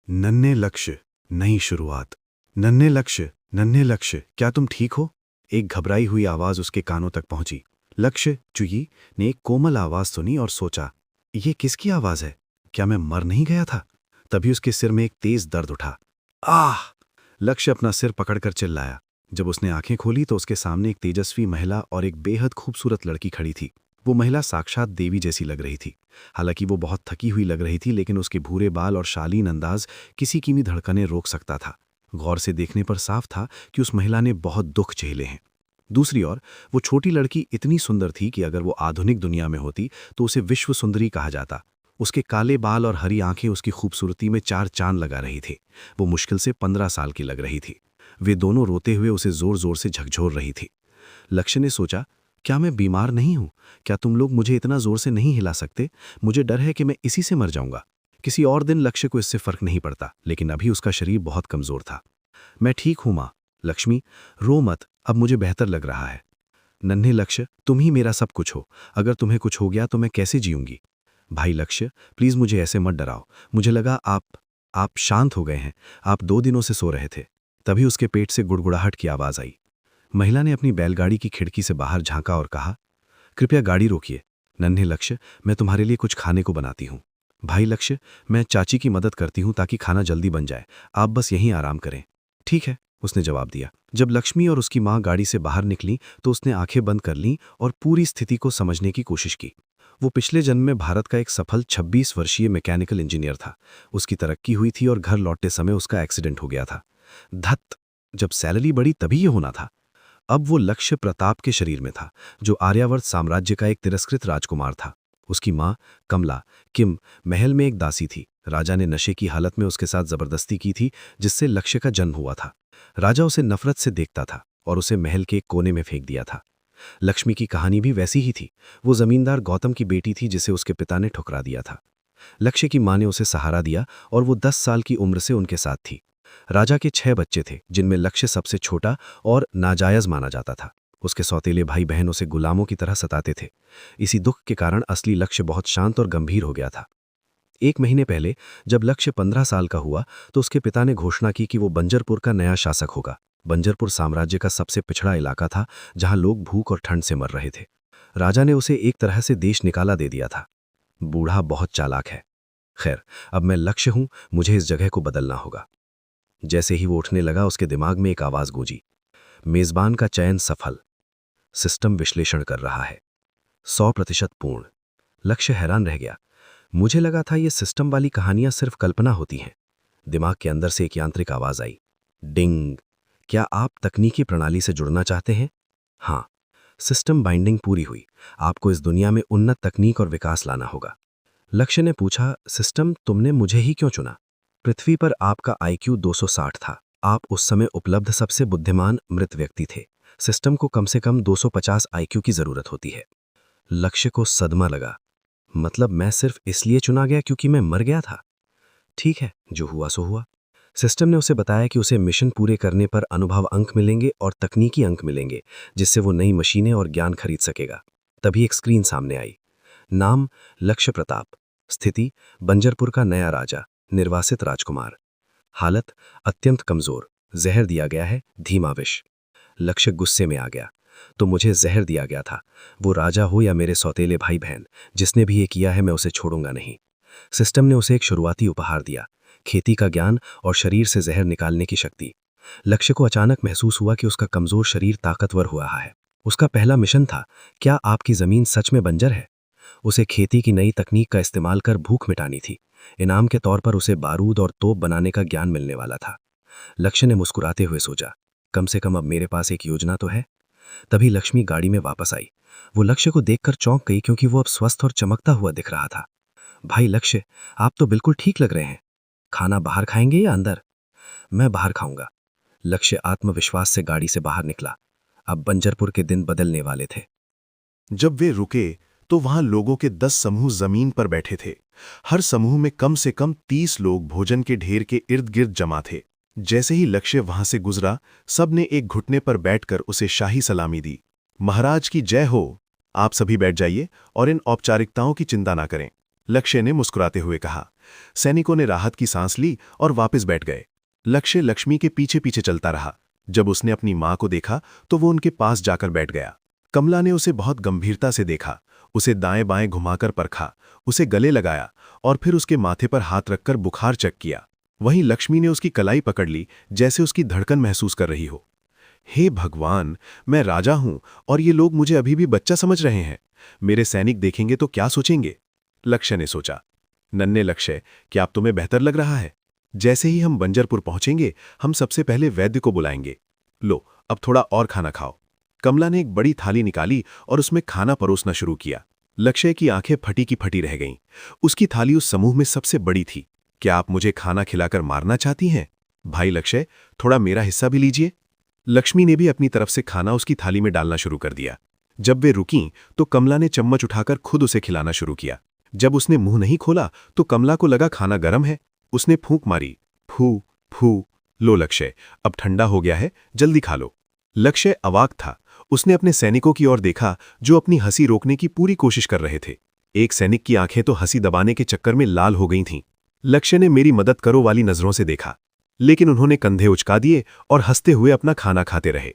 नन्हे लक्ष्य, नई शुरुआत। नन्हे लक्ष्य, क्या तुम ठीक हो? एक घबराई हुई आवाज उसके कानों तक पहुंची। लक्ष्य चुई ने एक कोमल आवाज सुनी और सोचा, ये किसकी आवाज है? क्या मैं मर नहीं गया था? तभी उसके सिर में एक तेज दर्द उठा। आह! लक्ष्य अपना सिर पकड़कर चिल्लाया। जब उसने आंखें खोली तो उसके सामने एक तेजस्वी महिला और एक बेहद खूबसूरत लड़की खड़ी थी। वो महिला साक्षात देवी जैसी लग रही थी। हालांकि वो बहुत थकी हुई लग रही थी, लेकिन उसके भूरे बाल और शालीन अंदाज किसी की भी धड़कनें रोक सकता था। गौर से देखने पर साफ था कि उस महिला ने बहुत दुख झेले हैं। दूसरी ओर वो छोटी लड़की इतनी सुंदर थी कि अगर वो आधुनिक दुनिया में होती तो उसे विश्व सुंदरी कहा जाता। उसके काले बाल और हरी आंखें उसकी खूबसूरती में चार चांद लगा रही थी। वो मुश्किल से 15 साल की लग रही थी। वे दोनों रोते हुए उसे जोर जोर से झकझोर रही थी। लक्ष्य ने सोचा, क्या मैं बीमार नहीं हूं? क्या तुम लोग मुझे इतना जोर से नहीं हिला सकते? मुझे डर है कि मैं इसी से मर जाऊंगा। किसी और दिन लक्ष्य को इससे फर्क नहीं पड़ता, लेकिन अभी उसका शरीर बहुत कमजोर था। मैं ठीक हूं मां। लक्ष्मी, रो मत, अब मुझे बेहतर लग रहा है। नन्हे लक्ष्य, तुम ही मेरा सब कुछ हो। अगर तुम्हें कुछ हो गया तो मैं कैसे जीऊंगी? भाई लक्ष्य, प्लीज मुझे ऐसे मत डराओ। मुझे लगा आप शांत हो गए हैं। आप 2 दिनों से सो रहे थे। तभी उसके पेट से गुड़गुड़ाहट की आवाज आई। महिला ने अपनी बैलगाड़ी की खिड़की से बाहर झांका और कहा, कृपया गाड़ी रोकिए। नन्हे लक्ष्य, मैं तुम्हारे लिए कुछ खाने को बनाती हूँ। भाई लक्ष्य, मैं चाची की मदद करती हूँ ताकि खाना जल्दी बन जाए। आप बस यहीं आराम करें। ठीक है, उसने जवाब दिया। जब लक्ष्मी और उसकी माँ गाड़ी से बाहर निकली तो उसने आंखें बंद कर लीं और पूरी स्थिति को समझने की कोशिश की। वो पिछले जन्म में भारत का एक सफल 26 वर्षीय मैकेनिकल इंजीनियर था। उसकी तरक्की हुई थी और घर लौटते समय उसका एक्सीडेंट हो गया था। धत! जब सैलरी बढ़ी तभी ये होना था। अब वो लक्ष्य प्रताप के शरीर में था, जो आर्यावर्त साम्राज्य का एक तिरस्कृत राजकुमार था। उसकी माँ कमला किम महल में एक दासी थी। राजा ने नशे की हालत में उसके साथ जबरदस्ती की थी, जिससे लक्ष्य का जन्म हुआ था। राजा उसे नफरत से देखता था और उसे महल के एक कोने में फेंक दिया था। लक्ष्मी की कहानी भी वैसी ही थी। वो जमींदार गौतम की बेटी थी जिसे उसके पिता ने ठुकरा दिया था। लक्ष्य की माँ ने उसे सहारा दिया और वो 10 साल की उम्र से उनके साथ थी। राजा के 6 बच्चे थे, जिनमें लक्ष्य सबसे छोटा और नाजायज माना जाता था। उसके सौतेले भाई बहन उसे गुलामों की तरह सताते थे। इसी दुख के कारण असली लक्ष्य बहुत शांत और गंभीर हो गया था। 1 महीने पहले जब लक्ष्य 15 साल का हुआ तो उसके पिता ने घोषणा की कि वो बंजरपुर का नया शासक होगा। बंजरपुर साम्राज्य का सबसे पिछड़ा इलाका था, जहां लोग भूख और ठंड से मर रहे थे। राजा ने उसे एक तरह से देश निकाला दे दिया था। बूढ़ा बहुत चालाक है। खैर, अब मैं लक्ष्य हूं, मुझे इस जगह को बदलना होगा। जैसे ही वो उठने लगा उसके दिमाग में एक आवाज गूंजी, मेजबान का चयन सफल, सिस्टम विश्लेषण कर रहा है, 100% पूर्ण। लक्ष्य हैरान रह गया। मुझे लगा था ये सिस्टम वाली कहानियां सिर्फ कल्पना होती हैं। दिमाग के अंदर से एक यांत्रिक आवाज आई, डिंग। क्या आप तकनीकी प्रणाली से जुड़ना चाहते हैं? हाँ। सिस्टम बाइंडिंग पूरी हुई। आपको इस दुनिया में उन्नत तकनीक और विकास लाना होगा। लक्ष्य ने पूछा, सिस्टम, तुमने मुझे ही क्यों चुना? पृथ्वी पर आपका आईक्यू 260 था। आप उस समय उपलब्ध सबसे बुद्धिमान मृत व्यक्ति थे। सिस्टम को कम से कम 250 आईक्यू की जरूरत होती है। लक्ष्य को सदमा लगा। मतलब मैं सिर्फ इसलिए चुना गया क्योंकि मैं मर गया था? ठीक है, जो हुआ सो हुआ। सिस्टम ने उसे बताया कि उसे मिशन पूरे करने पर अनुभव अंक मिलेंगे और तकनीकी अंक मिलेंगे, जिससे वो नई मशीनें और ज्ञान खरीद सकेगा। तभी एक स्क्रीन सामने आई। नाम, लक्ष्य प्रताप। स्थिति, बंजरपुर का नया राजा, निर्वासित राजकुमार। हालत, अत्यंत कमजोर, जहर दिया गया है, धीमा विष। लक्ष्य गुस्से में आ गया। तो मुझे जहर दिया गया था। वो राजा हो या मेरे सौतेले भाई बहन, जिसने भी ये किया है मैं उसे छोड़ूंगा नहीं। सिस्टम ने उसे एक शुरुआती उपहार दिया, खेती का ज्ञान और शरीर से जहर निकालने की शक्ति। लक्ष्य को अचानक महसूस हुआ कि उसका कमजोर शरीर ताकतवर हुआ है। उसका पहला मिशन था, क्या आपकी जमीन सच में बंजर है? उसे खेती की नई तकनीक का इस्तेमाल कर भूख मिटानी थी। इनाम के तौर पर उसे बारूद और तोप बनाने का ज्ञान मिलने वाला था। लक्ष्य ने मुस्कुराते हुए सोचा, कम से कम अब मेरे पास एक योजना तो है। तभी लक्ष्मी गाड़ी में वापस आई। वो लक्ष्य को देखकर चौंक गई क्योंकि वो अब स्वस्थ और चमकता हुआ दिख रहा था। भाई लक्ष्य, आप तो बिल्कुल ठीक लग रहे हैं। खाना बाहर खाएंगे या अंदर? मैं बाहर खाऊंगा। लक्ष्य आत्मविश्वास से गाड़ी से बाहर निकला। अब बंजरपुर के दिन बदलने वाले थे। जब वे रुके तो वहां लोगों के 10 समूह जमीन पर बैठे थे। हर समूह में कम से कम 30 लोग भोजन के ढेर के इर्द गिर्द जमा थे। जैसे ही लक्ष्य वहां से गुजरा, सब ने एक घुटने पर बैठकर उसे शाही सलामी दी। महाराज की जय हो। आप सभी बैठ जाइए और इन औपचारिकताओं की चिंता ना करें, लक्ष्य ने मुस्कुराते हुए कहा। सैनिकों ने राहत की सांस ली और वापस बैठ गए। लक्ष्य लक्ष्मी के पीछे पीछे चलता रहा। जब उसने अपनी मां को देखा तो वो उनके पास जाकर बैठ गया। कमला ने उसे बहुत गंभीरता से देखा, उसे दाएं बाएं घुमाकर परखा, उसे गले लगाया और फिर उसके माथे पर हाथ रखकर बुखार चेक किया। वहीं लक्ष्मी ने उसकी कलाई पकड़ ली, जैसे उसकी धड़कन महसूस कर रही हो। हे भगवान, मैं राजा हूं और ये लोग मुझे अभी भी बच्चा समझ रहे हैं। मेरे सैनिक देखेंगे तो क्या सोचेंगे? लक्ष्य ने सोचा। नन्हे लक्ष्य, क्या अब तुम्हें बेहतर लग रहा है? जैसे ही हम बंजरपुर पहुंचेंगे, हम सबसे पहले वैद्य को बुलाएंगे। लो, अब थोड़ा और खाना खाओ। कमला ने एक बड़ी थाली निकाली और उसमें खाना परोसना शुरू किया। लक्ष्य की आंखें फटी की फटी रह गईं। उसकी थाली उस समूह में सबसे बड़ी थी। क्या आप मुझे खाना खिलाकर मारना चाहती हैं? भाई लक्ष्य, थोड़ा मेरा हिस्सा भी लीजिए। लक्ष्मी ने भी अपनी तरफ से खाना उसकी थाली में डालना शुरू कर दिया। जब वे रुकीं तो कमला ने चम्मच उठाकर खुद उसे खिलाना शुरू किया। जब उसने मुंह नहीं खोला तो कमला को लगा खाना गर्म है। उसने फूंक मारी, फू फू। लो लक्ष्य, अब ठंडा हो गया है, जल्दी खा लो। लक्ष्य अवाक था। उसने अपने सैनिकों की ओर देखा जो अपनी हंसी रोकने की पूरी कोशिश कर रहे थे। एक सैनिक की आंखें तो हंसी दबाने के चक्कर में लाल हो गई थीं। लक्ष्य ने मेरी मदद करो वाली नजरों से देखा, लेकिन उन्होंने कंधे उचका दिए और हंसते हुए अपना खाना खाते रहे।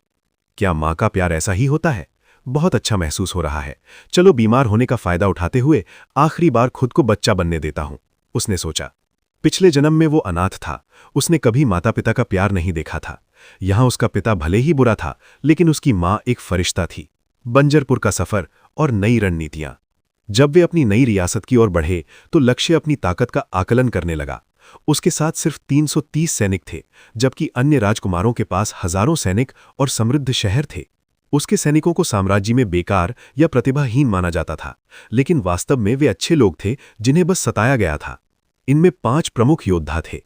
क्या मां का प्यार ऐसा ही होता है? बहुत अच्छा महसूस हो रहा है। चलो बीमार होने का फायदा उठाते हुए आखिरी बार खुद को बच्चा बनने देता हूं, उसने सोचा। पिछले जन्म में वो अनाथ था। उसने कभी माता पिता का प्यार नहीं देखा था। यहां उसका पिता भले ही बुरा था, लेकिन उसकी मां एक फरिश्ता थी। बंजरपुर का सफर और नई रणनीतियां। जब वे अपनी नई रियासत की ओर बढ़े तो लक्ष्य अपनी ताकत का आकलन करने लगा। उसके साथ सिर्फ 330 सैनिक थे, जबकि अन्य राजकुमारों के पास हजारों सैनिक और समृद्ध शहर थे। उसके सैनिकों को साम्राज्य में बेकार या प्रतिभाहीन माना जाता था, लेकिन वास्तव में वे अच्छे लोग थे जिन्हें बस सताया गया था। इनमें 5 प्रमुख योद्धा थे।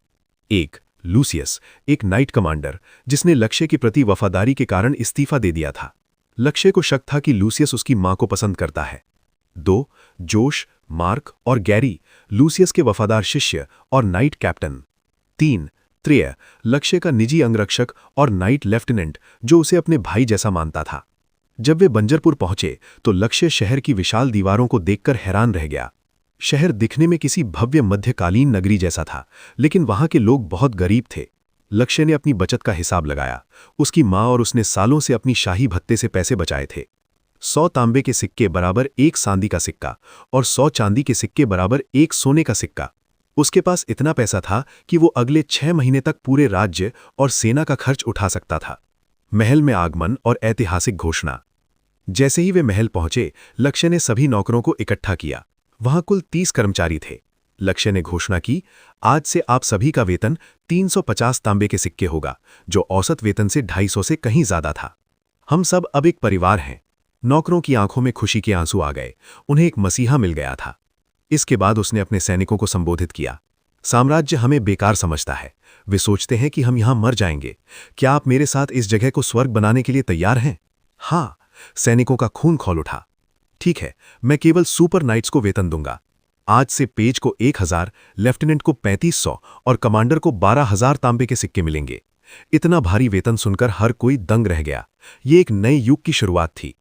1. लूसियस, एक नाइट कमांडर जिसने लक्ष्य के प्रति वफादारी के कारण इस्तीफा दे दिया था। लक्ष्य को शक था कि लूसियस उसकी मां को पसंद करता है। 2. जोश, मार्क और गैरी, लूसियस के वफादार शिष्य और नाइट कैप्टन। 3. त्रेय, लक्ष्य का निजी अंगरक्षक और नाइट लेफ्टिनेंट जो उसे अपने भाई जैसा मानता था। जब वे बंजरपुर पहुंचे तो लक्ष्य शहर की विशाल दीवारों को देखकर हैरान रह गया। शहर दिखने में किसी भव्य मध्यकालीन नगरी जैसा था, लेकिन वहां के लोग बहुत गरीब थे। लक्ष्य ने अपनी बचत का हिसाब लगाया। उसकी मां और उसने सालों से अपनी शाही भत्ते से पैसे बचाए थे। 100 तांबे के सिक्के बराबर 1 चांदी का सिक्का और 100 चांदी के सिक्के बराबर 1 सोने का सिक्का। उसके पास इतना पैसा था कि वो अगले 6 महीने तक पूरे राज्य और सेना का खर्च उठा सकता था। महल में आगमन और ऐतिहासिक घोषणा। जैसे ही वे महल पहुंचे, लक्ष्य ने सभी नौकरों को इकट्ठा किया। वहां कुल 30 कर्मचारी थे। लक्ष्य ने घोषणा की, आज से आप सभी का वेतन 350 तांबे के सिक्के होगा, जो औसत वेतन से 250 से कहीं ज्यादा था। हम सब अब एक परिवार हैं। नौकरों की आंखों में खुशी के आंसू आ गए। उन्हें एक मसीहा मिल गया था। इसके बाद उसने अपने सैनिकों को संबोधित किया। साम्राज्य हमें बेकार समझता है। वे सोचते हैं कि हम यहां मर जाएंगे। क्या आप मेरे साथ इस जगह को स्वर्ग बनाने के लिए तैयार हैं? हाँ, सैनिकों का खून खौल उठा। ठीक है, मैं केवल सुपर नाइट्स को वेतन दूंगा। आज से पेज को 1000, लेफ्टिनेंट को 3500 और कमांडर को 12,000 तांबे के सिक्के मिलेंगे। इतना भारी वेतन सुनकर हर कोई दंग रह गया। ये एक नए युग की शुरुआत थी।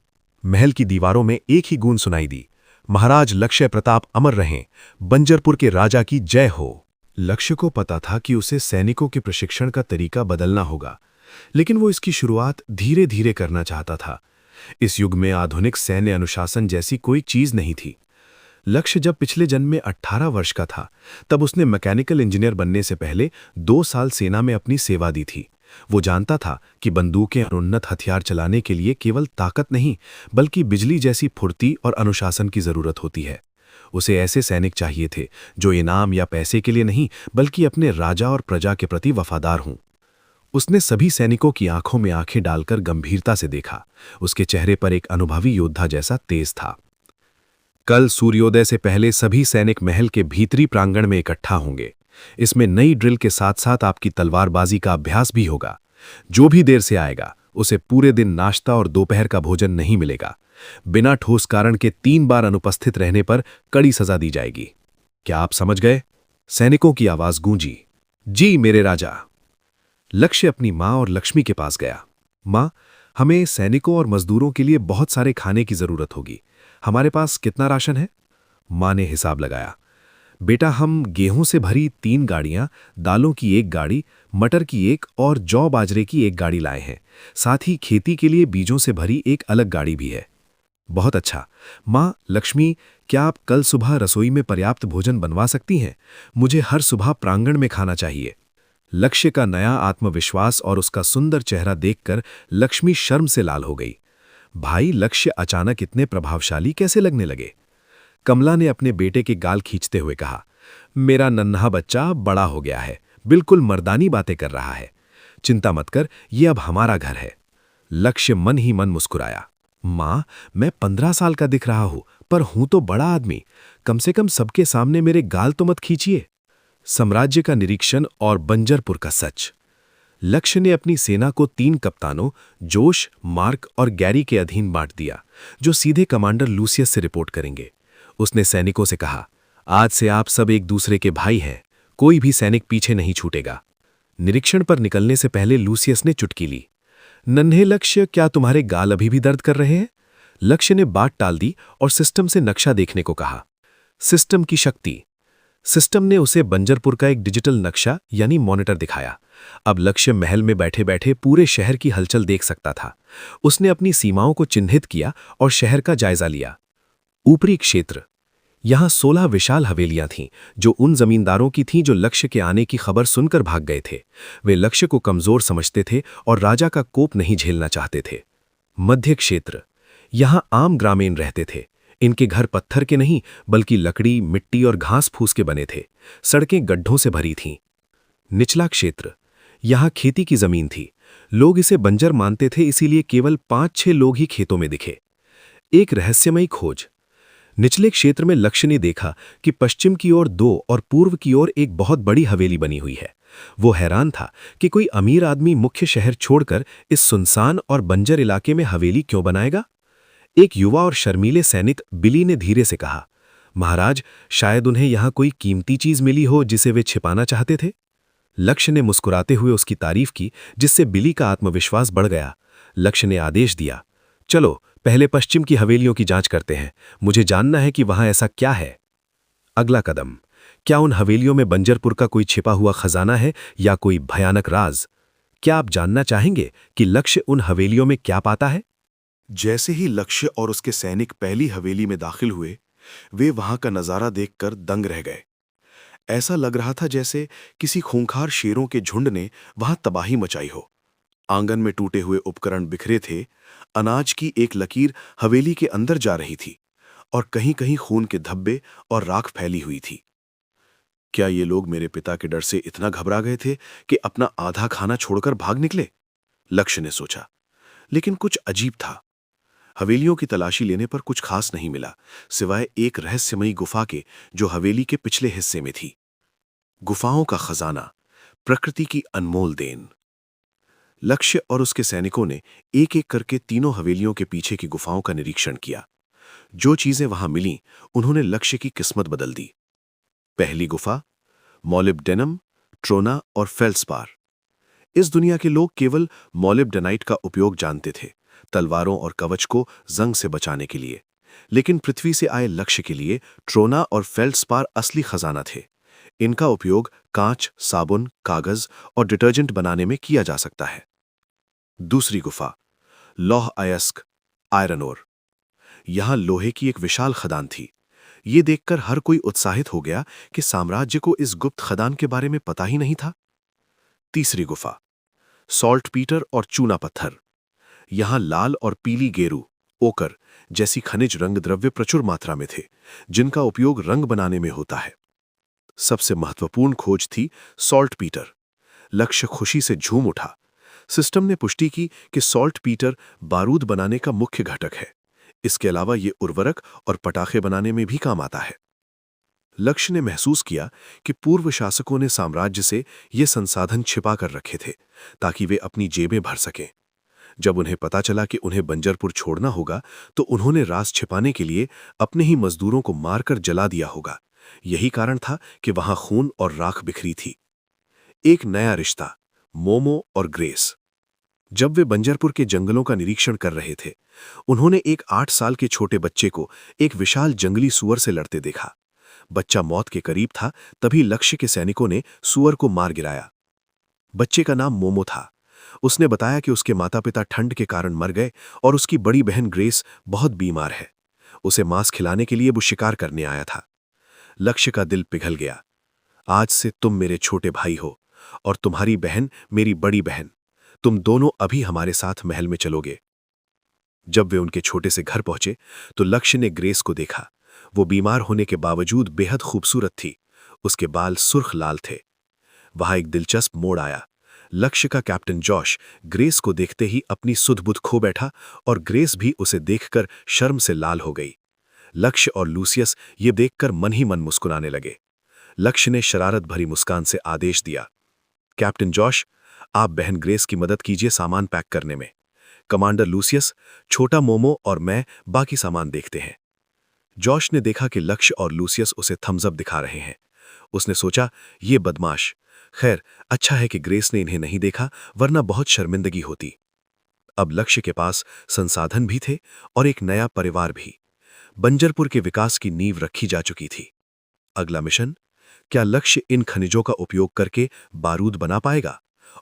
महल की दीवारों में एक ही गूंज सुनाई दी, महाराज लक्ष्य प्रताप अमर रहें, बंजरपुर के राजा की जय हो। लक्ष्य को पता था कि उसे सैनिकों के प्रशिक्षण का तरीका बदलना होगा, लेकिन वो इसकी शुरुआत धीरे धीरे करना चाहता था। इस युग में आधुनिक सैन्य अनुशासन जैसी कोई चीज नहीं थी। लक्ष्य जब पिछले जन्म में 18 वर्ष का था, तब उसने मैकेनिकल इंजीनियर बनने से पहले 2 साल सेना में अपनी सेवा दी थी। वो जानता था कि बंदूकें और उन्नत हथियार चलाने के लिए केवल ताकत नहीं, बल्कि बिजली जैसी फुर्ती और अनुशासन की जरूरत होती है। उसे ऐसे सैनिक चाहिए थे जो इनाम या पैसे के लिए नहीं, बल्कि अपने राजा और प्रजा के प्रति वफादार हों। उसने सभी सैनिकों की आंखों में आंखें डालकर गंभीरता से देखा। उसके चेहरे पर एक अनुभवी योद्धा जैसा तेज था। कल सूर्योदय से पहले सभी सैनिक महल के भीतरी प्रांगण में इकट्ठा होंगे। इसमें नई ड्रिल के साथ साथ आपकी तलवारबाजी का अभ्यास भी होगा। जो भी देर से आएगा उसे पूरे दिन नाश्ता और दोपहर का भोजन नहीं मिलेगा। बिना ठोस कारण के 3 बार अनुपस्थित रहने पर कड़ी सजा दी जाएगी। क्या आप समझ गए? सैनिकों की आवाज गूंजी। जी मेरे राजा। लक्ष्य अपनी मां और लक्ष्मी के पास गया। मां, हमें सैनिकों और मजदूरों के लिए बहुत सारे खाने की जरूरत होगी। हमारे पास कितना राशन है? मां ने हिसाब लगाया। बेटा, हम गेहूं से भरी 3 गाड़ियां, दालों की 1 गाड़ी, मटर की 1 और जौ बाजरे की 1 गाड़ी लाए हैं। साथ ही खेती के लिए बीजों से भरी एक अलग गाड़ी भी है। बहुत अच्छा। माँ लक्ष्मी, क्या आप कल सुबह रसोई में पर्याप्त भोजन बनवा सकती हैं? मुझे हर सुबह प्रांगण में खाना चाहिए। लक्ष्य का नया आत्मविश्वास और उसका सुंदर चेहरा देखकर लक्ष्मी शर्म से लाल हो गई। भाई, लक्ष्य अचानक इतने प्रभावशाली कैसे लगने लगे? कमला ने अपने बेटे के गाल खींचते हुए कहा, मेरा नन्हा बच्चा बड़ा हो गया है, बिल्कुल मर्दानी बातें कर रहा है। चिंता मत कर, ये अब हमारा घर है। लक्ष्य मन ही मन मुस्कुराया। माँ, मैं 15 साल का दिख रहा हूं, पर हूं तो बड़ा आदमी। कम से कम सबके सामने मेरे गाल तो मत खींचिए। साम्राज्य का निरीक्षण और बंजरपुर का सच। लक्ष्य ने अपनी सेना को 3 कप्तानों जोश, मार्क और गैरी के अधीन बांट दिया, जो सीधे कमांडर लूसियस से रिपोर्ट करेंगे। उसने सैनिकों से कहा, आज से आप सब एक दूसरे के भाई हैं, कोई भी सैनिक पीछे नहीं छूटेगा। निरीक्षण पर निकलने से पहले लूसियस ने चुटकी ली। नन्हे लक्ष्य, क्या तुम्हारे गाल अभी भी दर्द कर रहे हैं? लक्ष्य ने बात टाल दी और सिस्टम से नक्शा देखने को कहा। सिस्टम की शक्ति। सिस्टम ने उसे बंजरपुर का एक डिजिटल नक्शा यानी मॉनिटर दिखाया। अब लक्ष्य महल में बैठे बैठे पूरे शहर की हलचल देख सकता था। उसने अपनी सीमाओं को चिन्हित किया और शहर का जायजा लिया। ऊपरी क्षेत्र। यहां 16 विशाल हवेलियां थीं, जो उन जमींदारों की थीं जो लक्ष्य के आने की खबर सुनकर भाग गए थे। वे लक्ष्य को कमजोर समझते थे और राजा का कोप नहीं झेलना चाहते थे। मध्य क्षेत्र। यहां आम ग्रामीण रहते थे। इनके घर पत्थर के नहीं, बल्कि लकड़ी, मिट्टी और घास फूस के बने थे। सड़कें गड्ढों से भरी थीं। निचला क्षेत्र। यहां खेती की जमीन थी। लोग इसे बंजर मानते थे, इसीलिए केवल 5-6 लोग ही खेतों में दिखे। एक रहस्यमयी खोज। निचले क्षेत्र में लक्ष्य ने देखा कि पश्चिम की ओर 2 और पूर्व की ओर एक बहुत बड़ी हवेली बनी हुई है। वो हैरान था कि कोई अमीर आदमी मुख्य शहर छोड़कर इस सुनसान और बंजर इलाके में हवेली क्यों बनाएगा। एक युवा और शर्मीले सैनिक बिली ने धीरे से कहा, महाराज, शायद उन्हें यहां कोई कीमती चीज मिली हो जिसे वे छिपाना चाहते थे। लक्ष्य ने मुस्कुराते हुए उसकी तारीफ की, जिससे बिली का आत्मविश्वास बढ़ गया। लक्ष्य ने आदेश दिया, चलो पहले पश्चिम की हवेलियों की जांच करते हैं। मुझे जानना है कि वहां ऐसा क्या है। अगला कदम, क्या उन हवेलियों में बंजरपुर का कोई छिपा हुआ खजाना है या कोई भयानक राज? क्या आप जानना चाहेंगे कि लक्ष्य उन हवेलियों में क्या पाता है? जैसे ही लक्ष्य और उसके सैनिक पहली हवेली में दाखिल हुए, वे वहां का नजारा देखकर दंग रह गए। ऐसा लग रहा था जैसे किसी खूंखार शेरों के झुंड ने वहां तबाही मचाई हो। आंगन में टूटे हुए उपकरण बिखरे थे, अनाज की एक लकीर हवेली के अंदर जा रही थी और कहीं कहीं खून के धब्बे और राख फैली हुई थी। क्या ये लोग मेरे पिता के डर से इतना घबरा गए थे कि अपना आधा खाना छोड़कर भाग निकले? लक्ष्य ने सोचा। लेकिन कुछ अजीब था। हवेलियों की तलाशी लेने पर कुछ खास नहीं मिला, सिवाय एक रहस्यमयी गुफा के जो हवेली के पिछले हिस्से में थी। गुफाओं का खजाना, प्रकृति की अनमोल देन। लक्ष्य और उसके सैनिकों ने एक एक करके तीनों हवेलियों के पीछे की गुफाओं का निरीक्षण किया। जो चीजें वहां मिलीं, उन्होंने लक्ष्य की किस्मत बदल दी। पहली गुफा, मोलिब्डेनम, ट्रोना और फेल्सपार। इस दुनिया के लोग केवल मोलिब्डेनाइट का उपयोग जानते थे, तलवारों और कवच को जंग से बचाने के लिए। लेकिन पृथ्वी से आए लक्ष्य के लिए ट्रोना और फेल्सपार असली खजाना थे। इनका उपयोग कांच, साबुन, कागज और डिटर्जेंट बनाने में किया जा सकता है। दूसरी गुफा, लौह अयस्क, आयरन ओर। यहां लोहे की एक विशाल खदान थी। ये देखकर हर कोई उत्साहित हो गया कि साम्राज्य को इस गुप्त खदान के बारे में पता ही नहीं था। तीसरी गुफा, सॉल्ट पीटर और चूना पत्थर। यहां लाल और पीली गेरू, ओकर जैसी खनिज रंग द्रव्य प्रचुर मात्रा में थे, जिनका उपयोग रंग बनाने में होता है। सबसे महत्वपूर्ण खोज थी सॉल्ट पीटर। लक्ष्य खुशी से झूम उठा। सिस्टम ने पुष्टि की कि सॉल्ट पीटर बारूद बनाने का मुख्य घटक है। इसके अलावा ये उर्वरक और पटाखे बनाने में भी काम आता है। लक्ष्य ने महसूस किया कि पूर्व शासकों ने साम्राज्य से ये संसाधन छिपा कर रखे थे, ताकि वे अपनी जेबें भर सकें। जब उन्हें पता चला कि उन्हें बंजरपुर छोड़ना होगा, तो उन्होंने राज छिपाने के लिए अपने ही मजदूरों को मारकर जला दिया होगा। यही कारण था कि वहां खून और राख बिखरी थी। एक नया रिश्ता, मोमो और ग्रेस। जब वे बंजरपुर के जंगलों का निरीक्षण कर रहे थे, उन्होंने एक 8 साल के छोटे बच्चे को एक विशाल जंगली सुअर से लड़ते देखा। बच्चा मौत के करीब था, तभी लक्ष्य के सैनिकों ने सुअर को मार गिराया। बच्चे का नाम मोमो था। उसने बताया कि उसके माता पिता ठंड के कारण मर गए और उसकी बड़ी बहन ग्रेस बहुत बीमार है। उसे मांस खिलाने के लिए वो शिकार करने आया था। लक्ष्य का दिल पिघल गया। आज से तुम मेरे छोटे भाई हो और तुम्हारी बहन मेरी बड़ी बहन। तुम दोनों अभी हमारे साथ महल में चलोगे। जब वे उनके छोटे से घर पहुंचे तो लक्ष्य ने ग्रेस को देखा। वो बीमार होने के बावजूद बेहद खूबसूरत थी। उसके बाल सुर्ख लाल थे। वहां एक दिलचस्प मोड़ आया। लक्ष्य का कैप्टन जॉश ग्रेस को देखते ही अपनी सुध-बुध खो बैठा और ग्रेस भी उसे देखकर शर्म से लाल हो गई। लक्ष्य और लूसियस ये देखकर मन ही मन मुस्कुराने लगे। लक्ष्य ने शरारत भरी मुस्कान से आदेश दिया, कैप्टन जॉश, आप बहन ग्रेस की मदद कीजिए सामान पैक करने में। कमांडर लूसियस, छोटा मोमो और मैं बाकी सामान देखते हैं। जॉश ने देखा कि लक्ष्य और लूसियस उसे थम्स अप दिखा रहे हैं। उसने सोचा, ये बदमाश। खैर, अच्छा है कि ग्रेस ने इन्हें नहीं देखा, वरना बहुत शर्मिंदगी होती। अब लक्ष्य के पास संसाधन भी थे और एक नया परिवार भी। बंजरपुर के विकास की नींव रखी जा चुकी थी। अगला मिशन, क्या लक्ष्य इन खनिजों का उपयोग करके बारूद बना पाएगा?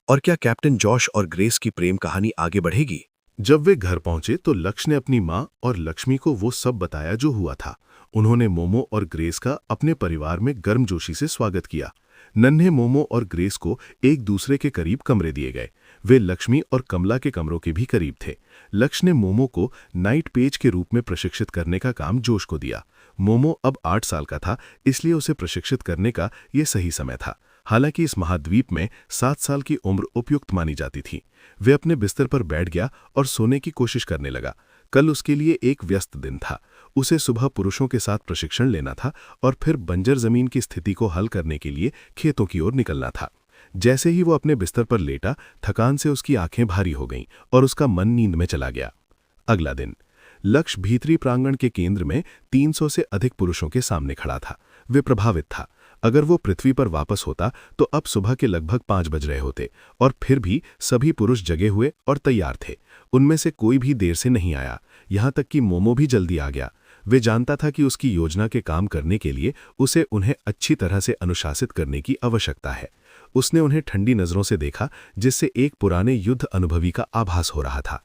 और क्या कैप्टन जॉश और ग्रेस की प्रेम कहानी आगे बढ़ेगी? जब वे घर पहुंचे तो लक्ष्य ने अपनी मां और लक्ष्मी को वो सब बताया जो हुआ था। उन्होंने मोमो और ग्रेस का अपने परिवार में गर्मजोशी से स्वागत किया। नन्हे मोमो और ग्रेस को एक दूसरे के करीब कमरे दिए गए। वे लक्ष्मी और कमला के कमरों के भी करीब थे। लक्ष्य ने मोमो को नाइट पेज के रूप में प्रशिक्षित करने का काम जोश को दिया। मोमो अब 8 साल का था, इसलिए उसे प्रशिक्षित करने का ये सही समय था। हालांकि इस महाद्वीप में 7 साल की उम्र उपयुक्त मानी जाती थी। वे अपने बिस्तर पर बैठ गया और सोने की कोशिश करने लगा। कल उसके लिए एक व्यस्त दिन था। उसे सुबह पुरुषों के साथ प्रशिक्षण लेना था और फिर बंजर जमीन की स्थिति को हल करने के लिए खेतों की ओर निकलना था। जैसे ही वो अपने बिस्तर पर लेटा, थकान से उसकी आंखें भारी हो गईं और उसका मन नींद में चला गया। अगला दिन, लक्ष्य भीतरी प्रांगण के केंद्र में 300 से अधिक पुरुषों के सामने खड़ा था। वे प्रभावित था। अगर वो पृथ्वी पर वापस होता तो अब सुबह के लगभग 5 बज रहे होते और फिर भी सभी पुरुष जगे हुए और तैयार थे। उनमें से कोई भी देर से नहीं आया, यहाँ तक कि मोमो भी जल्दी आ गया। वे जानता था कि उसकी योजना के काम करने के लिए उसे उन्हें अच्छी तरह से अनुशासित करने की आवश्यकता है। उसने उन्हें ठंडी नजरों से देखा, जिससे एक पुराने युद्ध अनुभवी का आभास हो रहा था।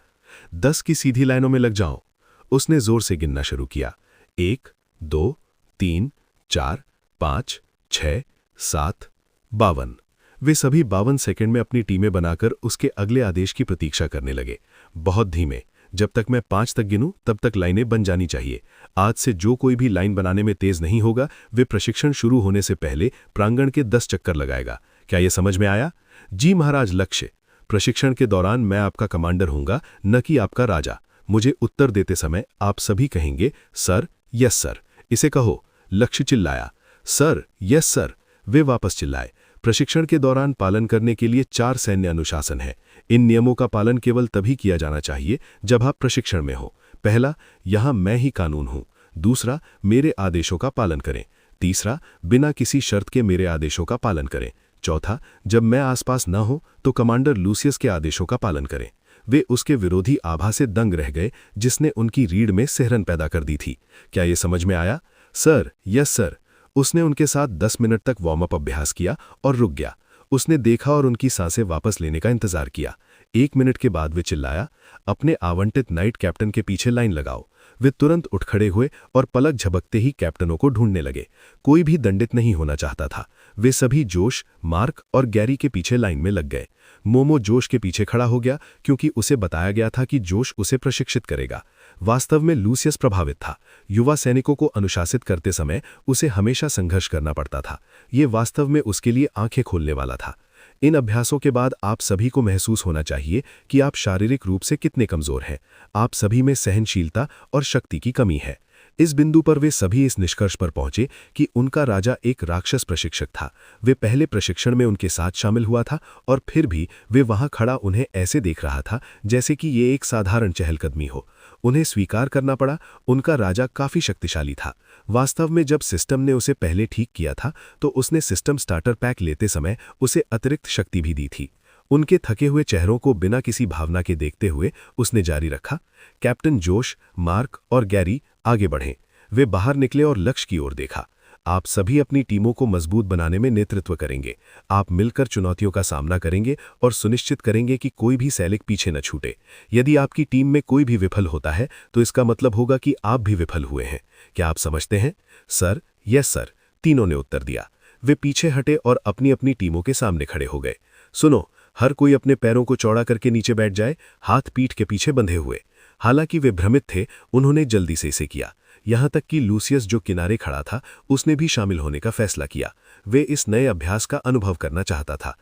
10 की सीधी लाइनों में लग जाओ। उसने जोर से गिनना शुरू किया। 1, 2, 3, 4, 5, 6, 7, 52। वे सभी 52 सेकंड में अपनी टीमें बनाकर उसके अगले आदेश की प्रतीक्षा करने लगे। बहुत धीमे। जब तक मैं 5 तक गिनूं तब तक लाइनें बन जानी चाहिए। आज से जो कोई भी लाइन बनाने में तेज नहीं होगा, वे प्रशिक्षण शुरू होने से पहले प्रांगण के 10 चक्कर लगाएगा। क्या यह समझ में आया? जी महाराज लक्ष्य। प्रशिक्षण के दौरान मैं आपका कमांडर हूंगा, न कि आपका राजा। मुझे उत्तर देते समय आप सभी कहेंगे सर, यस सर। इसे कहो। लक्ष्य चिल्लाया। Sir, yes sir. वे वापस चिल्लाए। प्रशिक्षण के दौरान पालन करने के लिए 4 सैन्य अनुशासन हैं। इन नियमों का पालन केवल तभी किया जाना चाहिए जब आप प्रशिक्षण में हो। पहला, यहां मैं ही कानून हूं। दूसरा, मेरे आदेशों का पालन करें। तीसरा, बिना किसी शर्त के मेरे आदेशों का पालन करें। चौथा, जब मैं आसपास न हो तो कमांडर लूसियस के आदेशों का पालन करें। वे उसके विरोधी आभा से दंग रह गए, जिसने उनकी रीढ़ में सिहरन पैदा कर दी थी। क्या ये समझ में आया? Sir, yes sir. उसने उनके साथ 10 मिनट तक वार्म अप अभ्यास किया और रुक गया। उसने देखा और उनकी सांसें वापस लेने का इंतजार किया। 1 मिनट के बाद वे चिल्लाया, अपने आवंटित नाइट कैप्टन के पीछे लाइन लगाओ। वे तुरंत उठ खड़े हुए और पलक झपकते ही कैप्टनों को ढूंढने लगे। कोई भी दंडित नहीं होना चाहता था। वे सभी जोश, मार्क और गैरी के पीछे लाइन में लग गए। मोमो जोश के पीछे खड़ा हो गया, क्योंकि उसे बताया गया था कि जोश उसे प्रशिक्षित करेगा। वास्तव में लूसियस प्रभावित था। युवा सैनिकों को अनुशासित करते समय उसे हमेशा संघर्ष करना पड़ता था। ये वास्तव में उसके लिए आंखें खोलने वाला था। इन अभ्यासों के बाद आप सभी को महसूस होना चाहिए कि आप शारीरिक रूप से कितने कमजोर हैं। आप सभी में सहनशीलता और शक्ति की कमी है। इस बिंदु पर वे सभी इस निष्कर्ष पर पहुंचे कि उनका राजा एक राक्षस प्रशिक्षक था। वे पहले प्रशिक्षण में उनके साथ शामिल हुआ था और फिर भी वे वहां खड़ा उन्हें ऐसे देख रहा था जैसे कि ये एक साधारण चहलकदमी हो। उन्हें स्वीकार करना पड़ा, उनका राजा काफी शक्तिशाली था। वास्तव में जब सिस्टम ने उसे पहले ठीक किया था तो उसने सिस्टम स्टार्टर पैक लेते समय उसे अतिरिक्त शक्ति भी दी थी। उनके थके हुए चेहरों को बिना किसी भावना के देखते हुए उसने जारी रखा, कैप्टन जोश, मार्क और गैरी आगे बढ़े। वे बाहर निकले और लक्ष्य की ओर देखा। आप सभी अपनी टीमों को मजबूत बनाने में नेतृत्व करेंगे। आप मिलकर चुनौतियों का सामना करेंगे और सुनिश्चित करेंगे कि कोई भी सैनिक पीछे न छूटे। यदि आपकी टीम में कोई भी विफल होता है तो इसका मतलब होगा कि आप भी विफल हुए हैं। क्या आप समझते हैं? सर, यस सर, तीनों ने उत्तर दिया। वे पीछे हटे और अपनी अपनी टीमों के सामने खड़े हो गए। सुनो, हर कोई अपने पैरों को चौड़ा करके नीचे बैठ जाए, हाथ पीठ के पीछे बंधे हुए। हालांकि वे भ्रमित थे, उन्होंने जल्दी से इसे किया। यहां तक कि लूसियस जो किनारे खड़ा था, उसने भी शामिल होने का फैसला किया। वे इस नए अभ्यास का अनुभव करना चाहता था।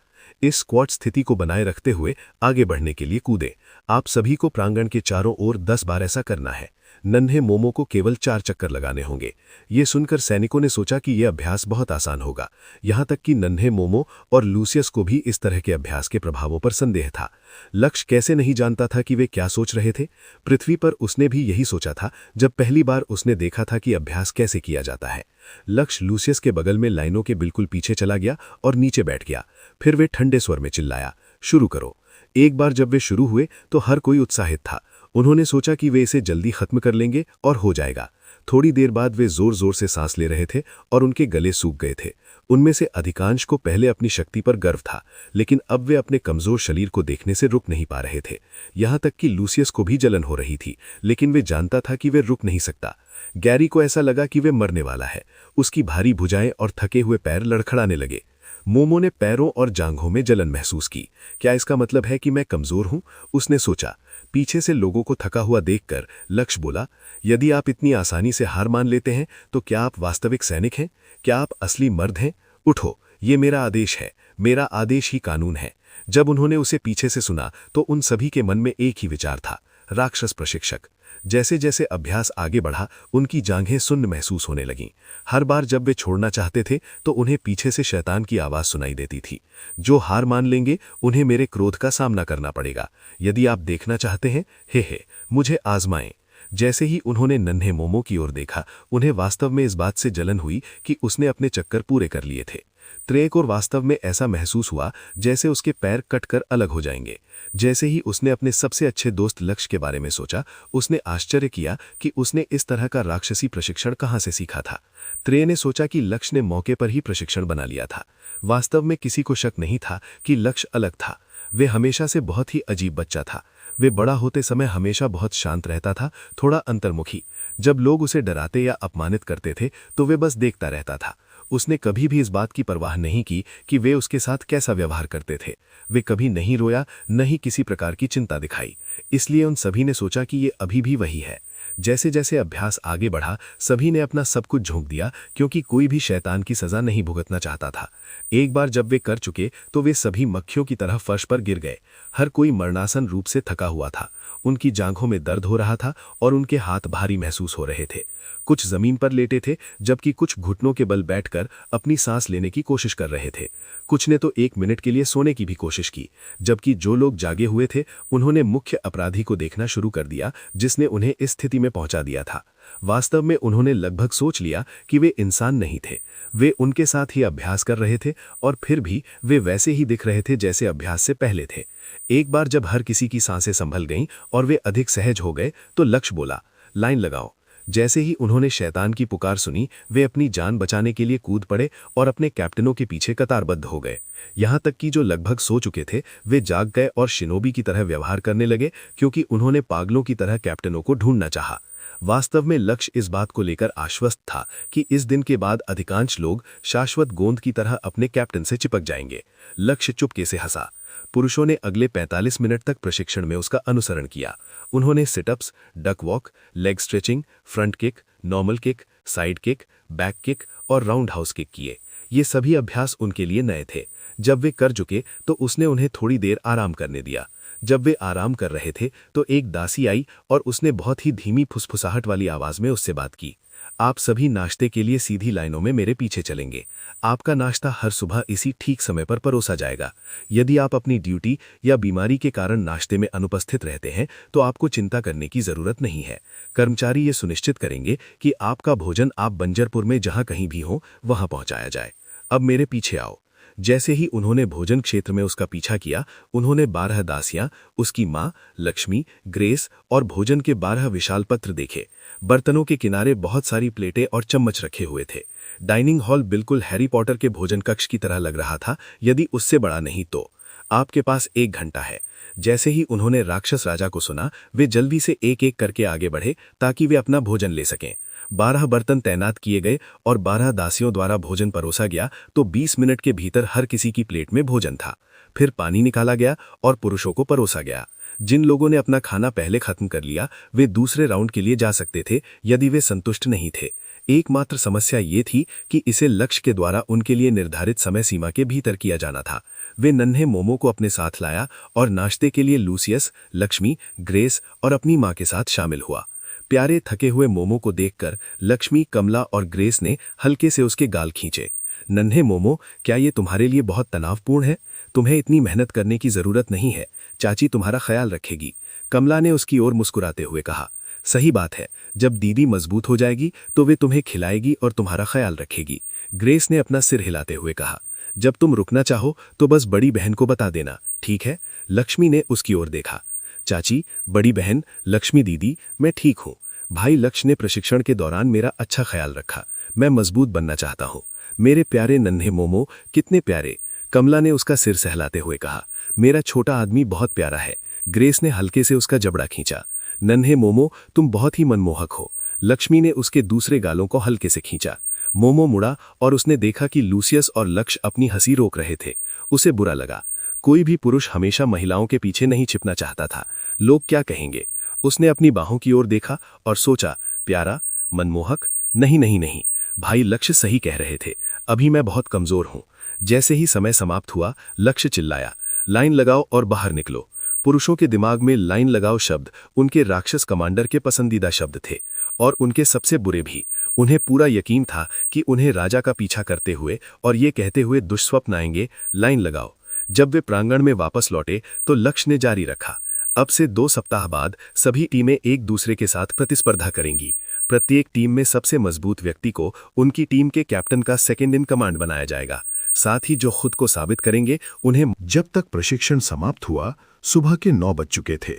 इस स्क्वाट स्थिति को बनाए रखते हुए आगे बढ़ने के लिए कूदे। आप सभी को प्रांगण के चारों ओर 10 बार ऐसा करना है। नन्हे मोमो को केवल 4 चक्कर लगाने होंगे। ये सुनकर सैनिकों ने सोचा कि यह अभ्यास बहुत आसान होगा। यहां तक कि नन्हे मोमो और लूसियस को भी इस तरह के अभ्यास के प्रभावों पर संदेह था। लक्ष्य कैसे नहीं जानता था कि वे क्या सोच रहे थे? पृथ्वी पर उसने भी यही सोचा था जब पहली बार उसने देखा था कि अभ्यास कैसे किया जाता है। लक्ष्य लूसियस के बगल में लाइनों के बिल्कुल पीछे चला गया और नीचे बैठ गया। फिर वे ठंडे स्वर में चिल्लाया, शुरू करो। एक बार जब वे शुरू हुए तो हर कोई उत्साहित था। उन्होंने सोचा कि वे इसे जल्दी खत्म कर लेंगे और हो जाएगा। थोड़ी देर बाद वे जोर जोर से सांस ले रहे थे और उनके गले सूख गए थे। उनमें से अधिकांश को पहले अपनी शक्ति पर गर्व था, लेकिन अब वे अपने कमजोर शरीर को देखने से रुक नहीं पा रहे थे। यहां तक कि लूसियस को भी जलन हो रही थी, लेकिन वे जानता था कि वे रुक नहीं सकता। गैरी को ऐसा लगा कि वे मरने वाला है। उसकी भारी भुजाएं और थके हुए पैर लड़खड़ाने लगे। मोमो ने पैरों और जांघों में जलन महसूस की। क्या इसका मतलब है कि मैं कमजोर हूं? उसने सोचा। पीछे से लोगों को थका हुआ देखकर लक्ष्य बोला, यदि आप इतनी आसानी से हार मान लेते हैं तो क्या आप वास्तविक सैनिक हैं? क्या आप असली मर्द हैं? उठो, ये मेरा आदेश है। मेरा आदेश ही कानून है। जब उन्होंने उसे पीछे से सुना तो उन सभी के मन में एक ही विचार था, राक्षस प्रशिक्षक। जैसे जैसे अभ्यास आगे बढ़ा, उनकी जांघें सुन्न महसूस होने लगीं। हर बार जब वे छोड़ना चाहते थे तो उन्हें पीछे से शैतान की आवाज सुनाई देती थी, जो हार मान लेंगे उन्हें मेरे क्रोध का सामना करना पड़ेगा। यदि आप देखना चाहते हैं, हे मुझे आजमाएं। जैसे ही उन्होंने नन्हे मोमो की ओर देखा, उन्हें वास्तव में इस बात से जलन हुई कि उसने अपने चक्कर पूरे कर लिए थे। त्रेक और वास्तव में ऐसा महसूस हुआ जैसे उसके पैर कटकर अलग हो जाएंगे। जैसे ही उसने अपने सबसे अच्छे दोस्त लक्ष्य के बारे में सोचा, उसने आश्चर्य किया कि उसने इस तरह का राक्षसी प्रशिक्षण कहां से सीखा था। त्रे ने सोचा कि लक्ष्य ने मौके पर ही प्रशिक्षण बना लिया था। वास्तव में किसी को शक नहीं था कि लक्ष्य अलग था। वे हमेशा से बहुत ही अजीब बच्चा था। वे बड़ा होते समय हमेशा बहुत शांत रहता था, थोड़ा अंतर्मुखी। जब लोग उसे डराते या अपमानित करते थे तो वे बस देखता रहता था। उसने कभी भी इस बात की परवाह नहीं की कि वे उसके साथ कैसा व्यवहार करते थे। वे कभी नहीं रोया, न ही किसी प्रकार की चिंता दिखाई। इसलिए उन सभी ने सोचा कि ये अभी भी वही है। जैसे जैसे अभ्यास आगे बढ़ा, सभी ने अपना सब कुछ झोंक दिया, क्योंकि कोई भी शैतान की सजा नहीं भुगतना चाहता था। एक बार जब वे कर चुके तो वे सभी मक्खियों की तरह फर्श पर गिर गए। हर कोई मरणासन रूप से थका हुआ था। उनकी जांघों में दर्द हो रहा था और उनके हाथ भारी महसूस हो रहे थे। कुछ जमीन पर लेटे थे, जबकि कुछ घुटनों के बल बैठकर अपनी सांस लेने की कोशिश कर रहे थे। कुछ ने तो 1 मिनट के लिए सोने की भी कोशिश की, जबकि जो लोग जागे हुए थे उन्होंने मुख्य अपराधी को देखना शुरू कर दिया, जिसने उन्हें इस स्थिति में पहुंचा दिया था। वास्तव में उन्होंने लगभग सोच लिया कि वे इंसान नहीं थे। वे उनके साथ ही अभ्यास कर रहे थे और फिर भी वे वैसे ही दिख रहे थे जैसे अभ्यास से पहले थे। एक बार जब हर किसी की सांसें संभल गईं और वे अधिक सहज हो गए तो लक्ष्य बोला, लाइन लगाओ। जैसे ही उन्होंने शैतान की पुकार सुनी, वे अपनी जान बचाने के लिए कूद पड़े और अपने कैप्टनों के पीछे कतारबद्ध हो गए। यहां तक कि जो लगभग सो चुके थे वे जाग गए और शिनोबी की तरह व्यवहार करने लगे, क्योंकि उन्होंने पागलों की तरह कैप्टनों को ढूंढना चाहा। वास्तव में लक्ष्य इस बात को लेकर आश्वस्त था कि इस दिन के बाद अधिकांश लोग शाश्वत गोंद की तरह अपने कैप्टन से चिपक जाएंगे। लक्ष्य चुपके से हंसा। पुरुषों ने अगले 45 मिनट तक प्रशिक्षण में उसका अनुसरण किया। उन्होंने sit-ups, duck walk, leg stretching, front kick, normal kick, side kick, back kick और राउंड हाउस किक किए। ये सभी अभ्यास उनके लिए नए थे। जब वे कर चुके तो उसने उन्हें थोड़ी देर आराम करने दिया। जब वे आराम कर रहे थे तो एक दासी आई और उसने बहुत ही धीमी फुसफुसाहट वाली आवाज में उससे बात की। आप सभी नाश्ते के लिए सीधी लाइनों में मेरे पीछे चलेंगे। आपका नाश्ता हर सुबह इसी ठीक समय पर परोसा जाएगा। यदि आप अपनी ड्यूटी या बीमारी के कारण नाश्ते में अनुपस्थित रहते हैं तो आपको चिंता करने की जरूरत नहीं है। कर्मचारी ये सुनिश्चित करेंगे कि आपका भोजन आप बंजरपुर में जहां कहीं भी हो वहां पहुंचाया जाए। अब मेरे पीछे आओ। जैसे ही उन्होंने भोजन क्षेत्र में उसका पीछा किया, उन्होंने 12 दासियां, उसकी मां लक्ष्मी, ग्रेस और भोजन के 12 विशाल पत्र देखे। बर्तनों के किनारे बहुत सारी प्लेटें और चम्मच रखे हुए थे। डाइनिंग हॉल बिल्कुल हैरी पॉटर के भोजन कक्ष की तरह लग रहा था, यदि उससे बड़ा नहीं तो। आपके पास 1 घंटा है। जैसे ही उन्होंने राक्षस राजा को सुना, वे जल्दी से एक एक करके आगे बढ़े ताकि वे अपना भोजन ले सकें। 12 बर्तन तैनात किए गए और 12 दासियों द्वारा भोजन परोसा गया तो 20 मिनट के भीतर हर किसी की प्लेट में भोजन था। फिर पानी निकाला गया और पुरुषों को परोसा गया। जिन लोगों ने अपना खाना पहले खत्म कर लिया, वे दूसरे राउंड के लिए जा सकते थे यदि वे संतुष्ट नहीं थे। एकमात्र समस्या ये थी कि इसे लक्ष्य के द्वारा उनके लिए निर्धारित समय सीमा के भीतर किया जाना था। वे नन्हे मोमो को अपने साथ लाया और नाश्ते के लिए लूसियस, लक्ष्मी, ग्रेस और अपनी मां के साथ शामिल हुआ। प्यारे थके हुए मोमो को देखकर लक्ष्मी, कमला और ग्रेस ने हल्के से उसके गाल खींचे। नन्हे मोमो, क्या ये तुम्हारे लिए बहुत तनावपूर्ण है? तुम्हें इतनी मेहनत करने की जरूरत नहीं है, चाची तुम्हारा ख्याल रखेगी। कमला ने उसकी ओर मुस्कुराते हुए कहा। सही बात है, जब दीदी मजबूत हो जाएगी तो वे तुम्हें खिलाएगी और तुम्हारा ख्याल रखेगी। ग्रेस ने अपना सिर हिलाते हुए कहा। जब तुम रुकना चाहो तो बस बड़ी बहन को बता देना, ठीक है? लक्ष्मी ने उसकी ओर देखा। चाची, बड़ी बहन, लक्ष्मी दीदी, मैं ठीक हूँ। भाई लक्ष्य ने प्रशिक्षण के दौरान मेरा अच्छा ख्याल रखा। मैं मजबूत बनना चाहता हूँ। मेरे प्यारे नन्हे मोमो, कितने प्यारे। कमला ने उसका सिर सहलाते हुए कहा। मेरा छोटा आदमी बहुत प्यारा है। ग्रेस ने हल्के से उसका जबड़ा खींचा। नन्हे मोमो, तुम बहुत ही मनमोहक हो। लक्ष्मी ने उसके दूसरे गालों को हल्के से खींचा। मोमो मुड़ा और उसने देखा कि लूसियस और लक्ष्य अपनी हंसी रोक रहे थे। उसे बुरा लगा। कोई भी पुरुष हमेशा महिलाओं के पीछे नहीं छिपना चाहता था। लोग क्या कहेंगे? उसने अपनी बाहों की ओर देखा और सोचा, प्यारा, मनमोहक, नहीं नहीं नहीं, भाई लक्ष्य सही कह रहे थे। अभी मैं बहुत कमजोर हूं। जैसे ही समय समाप्त हुआ, लक्ष्य चिल्लाया, लाइन लगाओ और बाहर निकलो। पुरुषों के दिमाग में लाइन लगाओ शब्द उनके राक्षस कमांडर के पसंदीदा शब्द थे और उनके सबसे बुरे भी। उन्हें पूरा यकीन था कि उन्हें राजा का पीछा करते हुए और ये कहते हुए दुष्स्वप्न आएंगे, लाइन लगाओ। जब वे प्रांगण में वापस लौटे तो लक्ष्य ने जारी रखा। अब से 2 सप्ताह बाद सभी टीमें एक दूसरे के साथ प्रतिस्पर्धा करेंगी। प्रत्येक टीम में सबसे मजबूत व्यक्ति को उनकी टीम के कैप्टन का सेकंड इन कमांड बनाया जाएगा। साथ ही जो खुद को साबित करेंगे उन्हें। जब तक प्रशिक्षण समाप्त हुआ, सुबह के 9 बज चुके थे।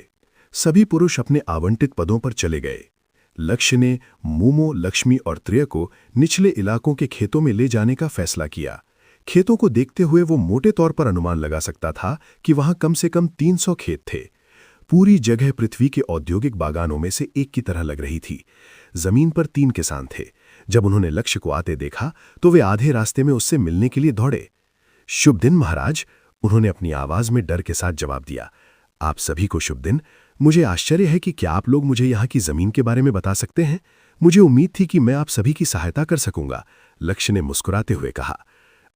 सभी पुरुष अपने आवंटित पदों पर चले गए। लक्ष्य ने मोमो, लक्ष्मी और त्रिय को निचले इलाकों के खेतों में ले जाने का फैसला किया। खेतों को देखते हुए वो मोटे तौर पर अनुमान लगा सकता था कि वहां कम से कम 300 खेत थे। पूरी जगह पृथ्वी के औद्योगिक बागानों में से एक की तरह लग रही थी। जमीन पर 3 किसान थे। जब उन्होंने लक्ष्य को आते देखा तो वे आधे रास्ते में उससे मिलने के लिए दौड़े। शुभ दिन महाराज, उन्होंने अपनी आवाज में डर के साथ जवाब दिया। आप सभी को शुभ दिन। मुझे आश्चर्य है कि क्या आप लोग मुझे यहाँ की जमीन के बारे में बता सकते हैं? मुझे उम्मीद थी कि मैं आप सभी की सहायता कर सकूंगा, लक्ष्य ने मुस्कुराते हुए कहा।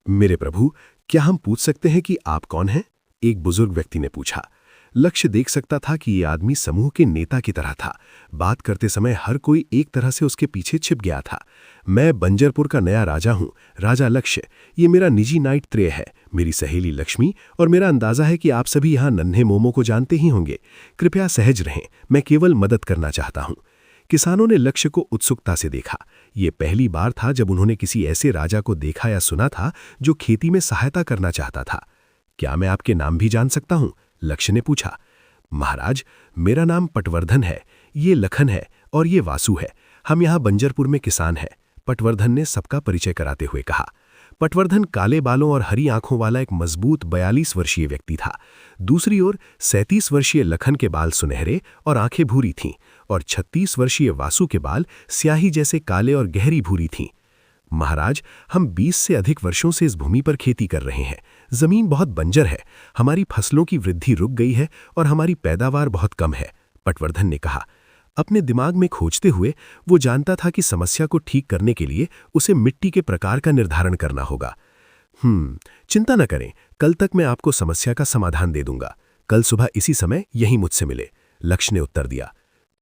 मेरे प्रभु, क्या हम पूछ सकते हैं कि आप कौन हैं? एक बुजुर्ग व्यक्ति ने पूछा। लक्ष्य देख सकता था कि ये आदमी समूह के नेता की तरह था। बात करते समय हर कोई एक तरह से उसके पीछे छिप गया था। मैं बंजरपुर का नया राजा हूं, राजा लक्ष्य। ये मेरा निजी नाइट त्रेय है, मेरी सहेली लक्ष्मी, और मेरा अंदाजा है कि आप सभी यहाँ नन्हे मोमो को जानते ही होंगे। कृपया सहज रहें, मैं केवल मदद करना चाहता हूँ। किसानों ने लक्ष्य को उत्सुकता से देखा। ये पहली बार था जब उन्होंने किसी ऐसे राजा को देखा या सुना था जो खेती में सहायता करना चाहता था। क्या मैं आपके नाम भी जान सकता हूँ? लक्ष्य ने पूछा। महाराज, मेरा नाम पटवर्धन है, ये लखन है और ये वासु है। हम यहाँ बंजरपुर में किसान हैं, पटवर्धन ने सबका परिचय कराते हुए कहा। पटवर्धन काले बालों और हरी आंखों वाला एक मजबूत 42 वर्षीय व्यक्ति था। दूसरी ओर 37 वर्षीय लखन के बाल सुनहरे और आंखें भूरी थीं और 36 वर्षीय वासु के बाल स्याही जैसे काले और गहरी भूरी थीं। महाराज, हम 20 से अधिक वर्षों से इस भूमि पर खेती कर रहे हैं। जमीन बहुत बंजर है, हमारी फसलों की वृद्धि रुक गई है और हमारी पैदावार बहुत कम है, पटवर्धन ने कहा। अपने दिमाग में खोजते हुए वो जानता था कि समस्या को ठीक करने के लिए उसे मिट्टी के प्रकार का निर्धारण करना होगा। चिंता न करें, कल तक मैं आपको समस्या का समाधान दे दूंगा। कल सुबह इसी समय यहीं मुझसे मिले, लक्ष्य ने उत्तर दिया।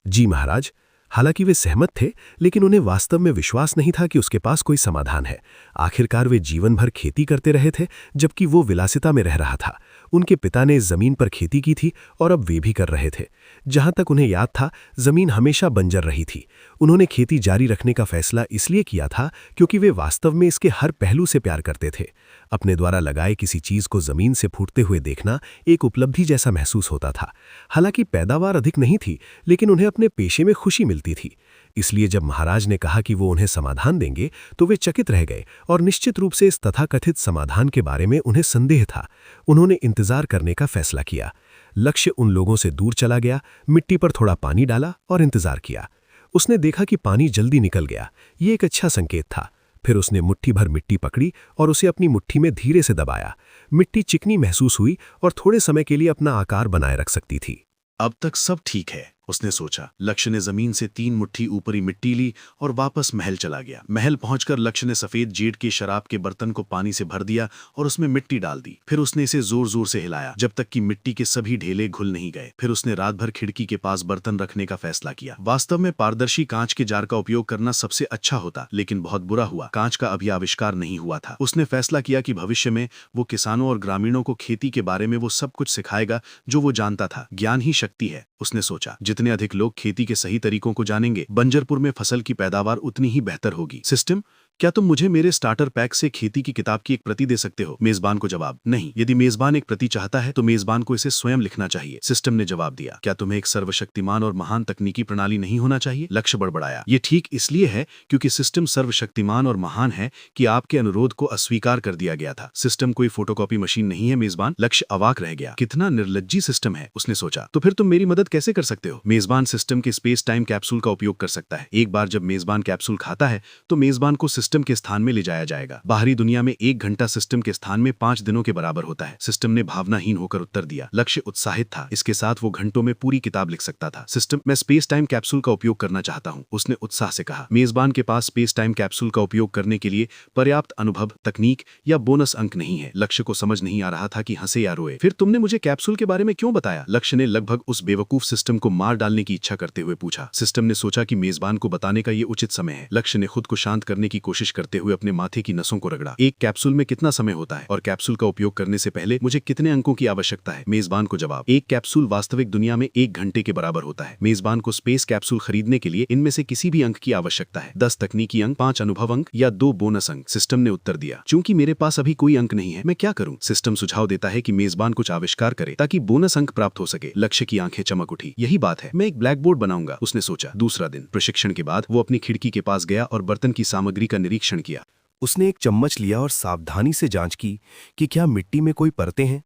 जी महाराज। हालांकि वे सहमत थे, लेकिन उन्हें वास्तव में विश्वास नहीं था कि उसके पास कोई समाधान है। आखिरकार वे जीवन भर खेती करते रहे थे, जबकि वो विलासिता में रह रहा था। उनके पिता ने इस जमीन पर खेती की थी और अब वे भी कर रहे थे। जहां तक उन्हें याद था, जमीन हमेशा बंजर रही थी। उन्होंने खेती जारी रखने का फैसला इसलिए किया था क्योंकि वे वास्तव में इसके हर पहलू से प्यार करते थे। अपने द्वारा लगाए किसी चीज को जमीन से फूटते हुए देखना एक उपलब्धि जैसा महसूस होता था। हालांकि पैदावार अधिक नहीं थी, लेकिन उन्हें अपने पेशे में खुशी मिलती थी। इसलिए जब महाराज ने कहा कि वो उन्हें समाधान देंगे तो वे चकित रह गए और निश्चित रूप से इस तथाकथित समाधान के बारे में उन्हें संदेह था। उन्होंने इंतजार करने का फैसला किया। लक्ष्य उन लोगों से दूर चला गया, मिट्टी पर थोड़ा पानी डाला और इंतजार किया। उसने देखा कि पानी जल्दी निकल गया। ये एक अच्छा संकेत था। फिर उसने मुट्ठी भर मिट्टी पकड़ी और उसे अपनी मुट्ठी में धीरे से दबाया। मिट्टी चिकनी महसूस हुई और थोड़े समय के लिए अपना आकार बनाए रख सकती थी। अब तक सब ठीक है, उसने सोचा। लक्ष्य ने जमीन से 3 मुट्ठी ऊपरी मिट्टी ली और वापस महल चला गया। महल पहुंचकर लक्ष्य ने सफेद जेड के शराब के बर्तन को पानी से भर दिया और उसमें मिट्टी डाल दी। फिर उसने इसे जोर जोर से हिलाया जब तक कि मिट्टी के सभी ढेले घुल नहीं गए। फिर उसने रात भर खिड़की के पास बर्तन रखने का फैसला किया। वास्तव में पारदर्शी कांच के जार का उपयोग करना सबसे अच्छा होता, लेकिन बहुत बुरा हुआ, कांच का अभी आविष्कार नहीं हुआ था। उसने फैसला किया कि भविष्य में वो किसानों और ग्रामीणों को खेती के बारे में वो सब कुछ सिखाएगा जो वो जानता था। ज्ञान ही शक्ति है, उसने सोचा। जितने अधिक लोग खेती के सही तरीकों को जानेंगे, बंजरपुर में फसल की पैदावार उतनी ही बेहतर होगी। सिस्टम, क्या तुम मुझे मेरे स्टार्टर पैक से खेती की किताब की एक प्रति दे सकते हो? मेजबान को जवाब, नहीं। यदि मेजबान एक प्रति चाहता है तो मेजबान को इसे स्वयं लिखना चाहिए। सिस्टम ने जवाब दिया, क्या तुम्हें एक सर्वशक्तिमान और महान तकनीकी प्रणाली नहीं होना चाहिए? लक्ष्य बड़बड़ाया, ये ठीक इसलिए है क्योंकि सिस्टम सर्वशक्तिमान और महान है कि आपके अनुरोध को अस्वीकार कर दिया गया था। सिस्टम कोई फोटोकॉपी मशीन नहीं है मेजबान। लक्ष्य अवाक रह गया, कितना निर्लज्जी सिस्टम है, उसने सोचा। तो फिर तुम मेरी मदद कैसे कर सकते हो? मेजबान सिस्टम के स्पेस टाइम कैप्सूल का उपयोग कर सकता है। एक बार जब मेजबान कैप्सूल खाता है तो मेजबान को सिस्टम के स्थान में ले जाया जाएगा। बाहरी दुनिया में 1 घंटा सिस्टम के स्थान में 5 दिनों के बराबर होता है। सिस्टम ने भावनाहीन होकर उत्तर दिया। लक्ष्य उत्साहित था, इसके साथ वो घंटों में पूरी किताब लिख सकता था। सिस्टम, मैं स्पेस टाइम कैप्सूल का उपयोग करना चाहता हूं, उसने उत्साह से कहा। मेजबान के पास स्पेस टाइम कैप्सूल का उपयोग करने के लिए पर्याप्त अनुभव, तकनीक या बोनस अंक नहीं है। लक्ष्य को समझ नहीं आ रहा था कि हंसे या रोए। फिर तुमने मुझे कैप्सूल के बारे में क्यों बताया? लक्ष्य ने लगभग उस बेवकूफ सिस्टम को मार डालने की इच्छा करते हुए पूछा। सिस्टम ने सोचा कि मेजबान को बताने का ये उचित समय है। लक्ष्य ने खुद को शांत करने की कोशिश करते हुए अपने माथे की नसों को रगड़ा। एक कैप्सूल में कितना समय होता है और कैप्सूल का उपयोग करने से पहले मुझे कितने अंकों की आवश्यकता है? मेजबान को जवाब, एक कैप्सूल वास्तविक दुनिया में 1 घंटे के बराबर होता है। मेजबान को स्पेस कैप्सूल खरीदने के लिए इनमें से किसी भी अंक की आवश्यकता है। 10 तकनीकी अंक, 5 अनुभव अंक या 2 बोनस अंक। सिस्टम ने उत्तर दिया, चूंकि मेरे पास अभी कोई अंक नहीं है, मैं क्या करूं? सिस्टम सुझाव देता है कि मेजबान कुछ आविष्कार करे ताकि बोनस अंक प्राप्त हो सके। लक्ष्य की आंखें चमक उठी। यही बात है, मैं एक ब्लैक बोर्ड बनाऊंगा, उसने सोचा। दूसरा दिन प्रशिक्षण के बाद वो अपनी खिड़की के पास गया और बर्तन की सामग्री का निरीक्षण किया। उसने एक चम्मच लिया और सावधानी से जांच की कि क्या मिट्टी में कोई परतें हैं।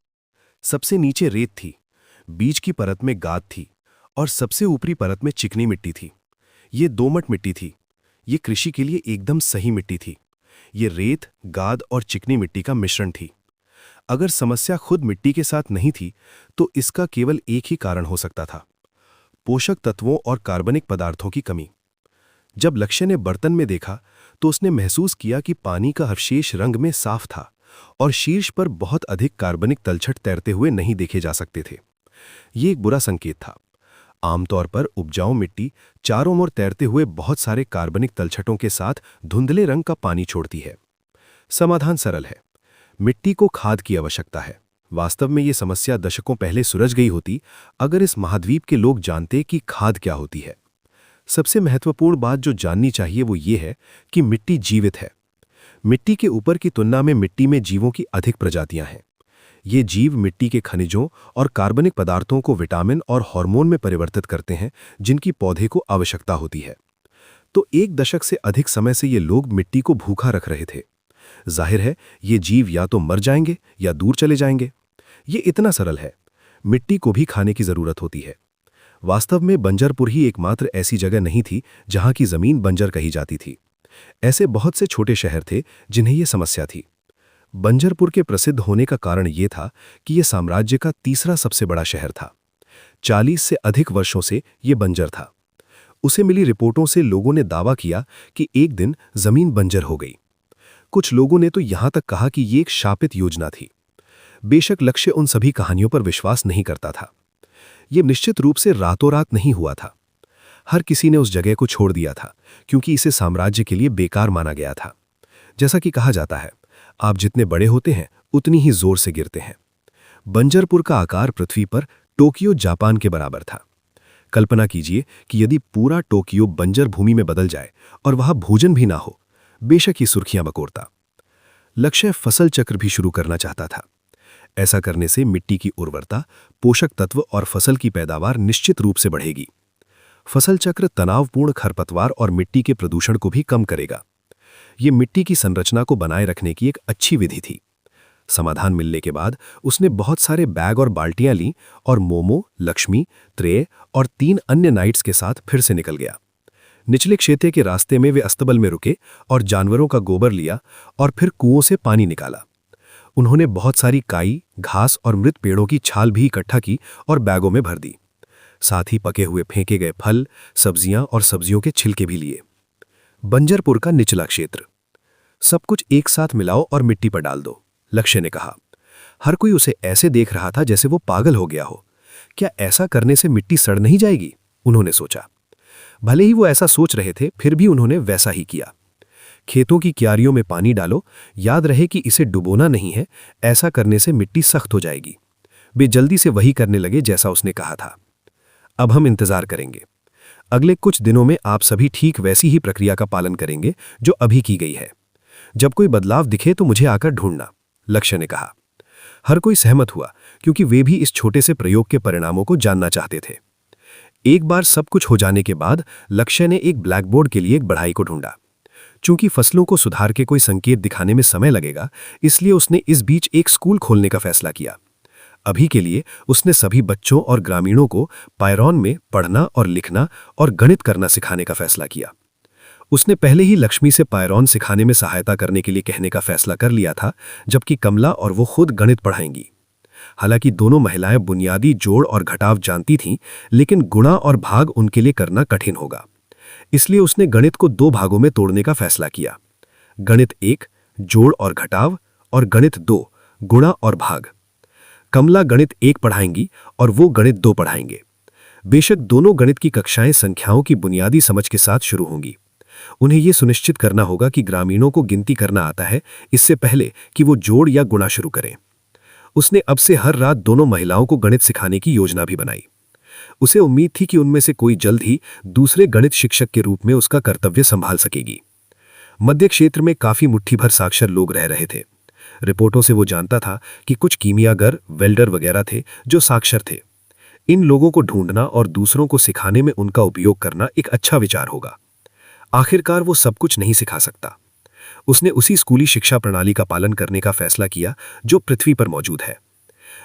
सबसे नीचे रेत थी, बीच की परत में गाद थी और सबसे ऊपरी परत में चिकनी मिट्टी थी। ये दोमट मिट्टी थी। ये कृषि के लिए एकदम सही मिट्टी थी। ये रेत, गाद और चिकनी मिट्टी का मिश्रण थी। अगर समस्या खुद मिट्टी के साथ नहीं थी तो इसका केवल एक ही कारण हो सकता था, पोषक तत्वों और कार्बनिक पदार्थों की कमी। जब लक्ष्य ने बर्तन में देखा तो उसने महसूस किया कि पानी का अवशेष रंग में साफ था और शीर्ष पर बहुत अधिक कार्बनिक तलछट तैरते हुए नहीं देखे जा सकते थे। ये एक बुरा संकेत था। आमतौर पर उपजाऊ मिट्टी चारों ओर तैरते हुए बहुत सारे कार्बनिक तलछटों के साथ धुंधले रंग का पानी छोड़ती है। समाधान सरल है, मिट्टी को खाद की आवश्यकता है। वास्तव में ये समस्या दशकों पहले सुलझ गई होती अगर इस महाद्वीप के लोग जानते कि खाद क्या होती है। सबसे महत्वपूर्ण बात जो जाननी चाहिए वो ये है कि मिट्टी जीवित है। मिट्टी के ऊपर की तुलना में मिट्टी में जीवों की अधिक प्रजातियां हैं। ये जीव मिट्टी के खनिजों और कार्बनिक पदार्थों को विटामिन और हार्मोन में परिवर्तित करते हैं जिनकी पौधे को आवश्यकता होती है। तो 1 दशक से अधिक समय से ये लोग मिट्टी को भूखा रख रहे थे। जाहिर है ये जीव या तो मर जाएंगे या दूर चले जाएंगे। ये इतना सरल है। मिट्टी को भी खाने की जरूरत होती है। वास्तव में बंजरपुर ही एकमात्र ऐसी जगह नहीं थी जहां की जमीन बंजर कही जाती थी। ऐसे बहुत से छोटे शहर थे जिन्हें यह समस्या थी। बंजरपुर के प्रसिद्ध होने का कारण यह था कि यह साम्राज्य का तीसरा सबसे बड़ा शहर था। 40 से अधिक वर्षों से यह बंजर था। उसे मिली रिपोर्टों से लोगों ने दावा किया कि एक दिन जमीन बंजर हो गई। कुछ लोगों ने तो यहां तक कहा कि यह एक शापित योजना थी। बेशक लक्ष्य उन सभी कहानियों पर विश्वास नहीं करता था। यह निश्चित रूप से रातों रात नहीं हुआ था। हर किसी ने उस जगह को छोड़ दिया था क्योंकि इसे साम्राज्य के लिए बेकार माना गया था। जैसा कि कहा जाता है, आप जितने बड़े होते हैं उतनी ही जोर से गिरते हैं। बंजरपुर का आकार पृथ्वी पर टोक्यो जापान के बराबर था। कल्पना कीजिए कि यदि पूरा टोक्यो बंजर भूमि में बदल जाए और वहां भोजन भी ना हो, बेशक ही सुर्खियां बकोरता। लक्ष्य फसल चक्र भी शुरू करना चाहता था। ऐसा करने से मिट्टी की उर्वरता, पोषक तत्व और फसल की पैदावार निश्चित रूप से बढ़ेगी। फसल चक्र तनावपूर्ण खरपतवार और मिट्टी के प्रदूषण को भी कम करेगा। ये मिट्टी की संरचना को बनाए रखने की एक अच्छी विधि थी। समाधान मिलने के बाद उसने बहुत सारे बैग और बाल्टियां लीं और मोमो, लक्ष्मी, त्रेय और 3 अन्य नाइट्स के साथ फिर से निकल गया। निचले क्षेत्र के रास्ते में वे अस्तबल में रुके और जानवरों का गोबर लिया और फिर कुओं से पानी निकाला। उन्होंने बहुत सारी काई, घास और मृत पेड़ों की छाल भी इकट्ठा की और बैगों में भर दी। साथ ही पके हुए फेंके गए फल, सब्जियां और सब्जियों के छिलके भी लिए। बंजरपुर का निचला क्षेत्र। सब कुछ एक साथ मिलाओ और मिट्टी पर डाल दो, लक्ष्य ने कहा। हर कोई उसे ऐसे देख रहा था जैसे वो पागल हो गया हो। क्या ऐसा करने से मिट्टी सड़ नहीं जाएगी? उन्होंने सोचा। भले ही वो ऐसा सोच रहे थे, फिर भी उन्होंने वैसा ही किया। खेतों की क्यारियों में पानी डालो, याद रहे कि इसे डुबोना नहीं है, ऐसा करने से मिट्टी सख्त हो जाएगी। वे जल्दी से वही करने लगे जैसा उसने कहा था। अब हम इंतजार करेंगे। अगले कुछ दिनों में आप सभी ठीक वैसी ही प्रक्रिया का पालन करेंगे जो अभी की गई है। जब कोई बदलाव दिखे तो मुझे आकर ढूंढना, लक्ष्य ने कहा। हर कोई सहमत हुआ क्योंकि वे भी इस छोटे से प्रयोग के परिणामों को जानना चाहते थे। एक बार सब कुछ हो जाने के बाद लक्ष्य ने एक ब्लैकबोर्ड के लिए एक बढ़ाई को ढूंढा। चूंकि फसलों को सुधार के कोई संकेत दिखाने में समय लगेगा, इसलिए उसने इस बीच एक स्कूल खोलने का फैसला किया। अभी के लिए उसने सभी बच्चों और ग्रामीणों को पायरॉन में पढ़ना और लिखना और गणित करना सिखाने का फैसला किया। उसने पहले ही लक्ष्मी से पायरॉन सिखाने में सहायता करने के लिए कहने का फैसला कर लिया था, जबकि कमला और वो खुद गणित पढ़ाएंगी। हालांकि दोनों महिलाएं बुनियादी जोड़ और घटाव जानती थीं, लेकिन गुणा और भाग उनके लिए करना कठिन होगा। इसलिए उसने गणित को 2 भागों में तोड़ने का फैसला किया। गणित 1 जोड़ और घटाव और गणित 2 गुणा और भाग। कमला गणित 1 पढ़ाएंगी और वो गणित 2 पढ़ाएंगे। बेशक दोनों गणित की कक्षाएं संख्याओं की बुनियादी समझ के साथ शुरू होंगी। उन्हें यह सुनिश्चित करना होगा कि ग्रामीणों को गिनती करना आता है, इससे पहले कि वो जोड़ या गुणा शुरू करें। उसने अब से हर रात दोनों महिलाओं को गणित सिखाने की योजना भी बनाई। उसे उम्मीद थी कि उनमें से कोई जल्द ही दूसरे गणित शिक्षक के रूप में उसका कर्तव्य संभाल सकेगी। मध्य क्षेत्र में काफी मुट्ठी भर साक्षर लोग रह रहे थे। रिपोर्टों से वो जानता था कि कुछ कीमियागर, वेल्डर वगैरह थे जो साक्षर थे। इन लोगों को ढूंढना और दूसरों को सिखाने में उनका उपयोग करना एक अच्छा विचार होगा। आखिरकार वो सब कुछ नहीं सिखा सकता। उसने उसी स्कूली शिक्षा प्रणाली का पालन करने का फैसला किया जो पृथ्वी पर मौजूद है।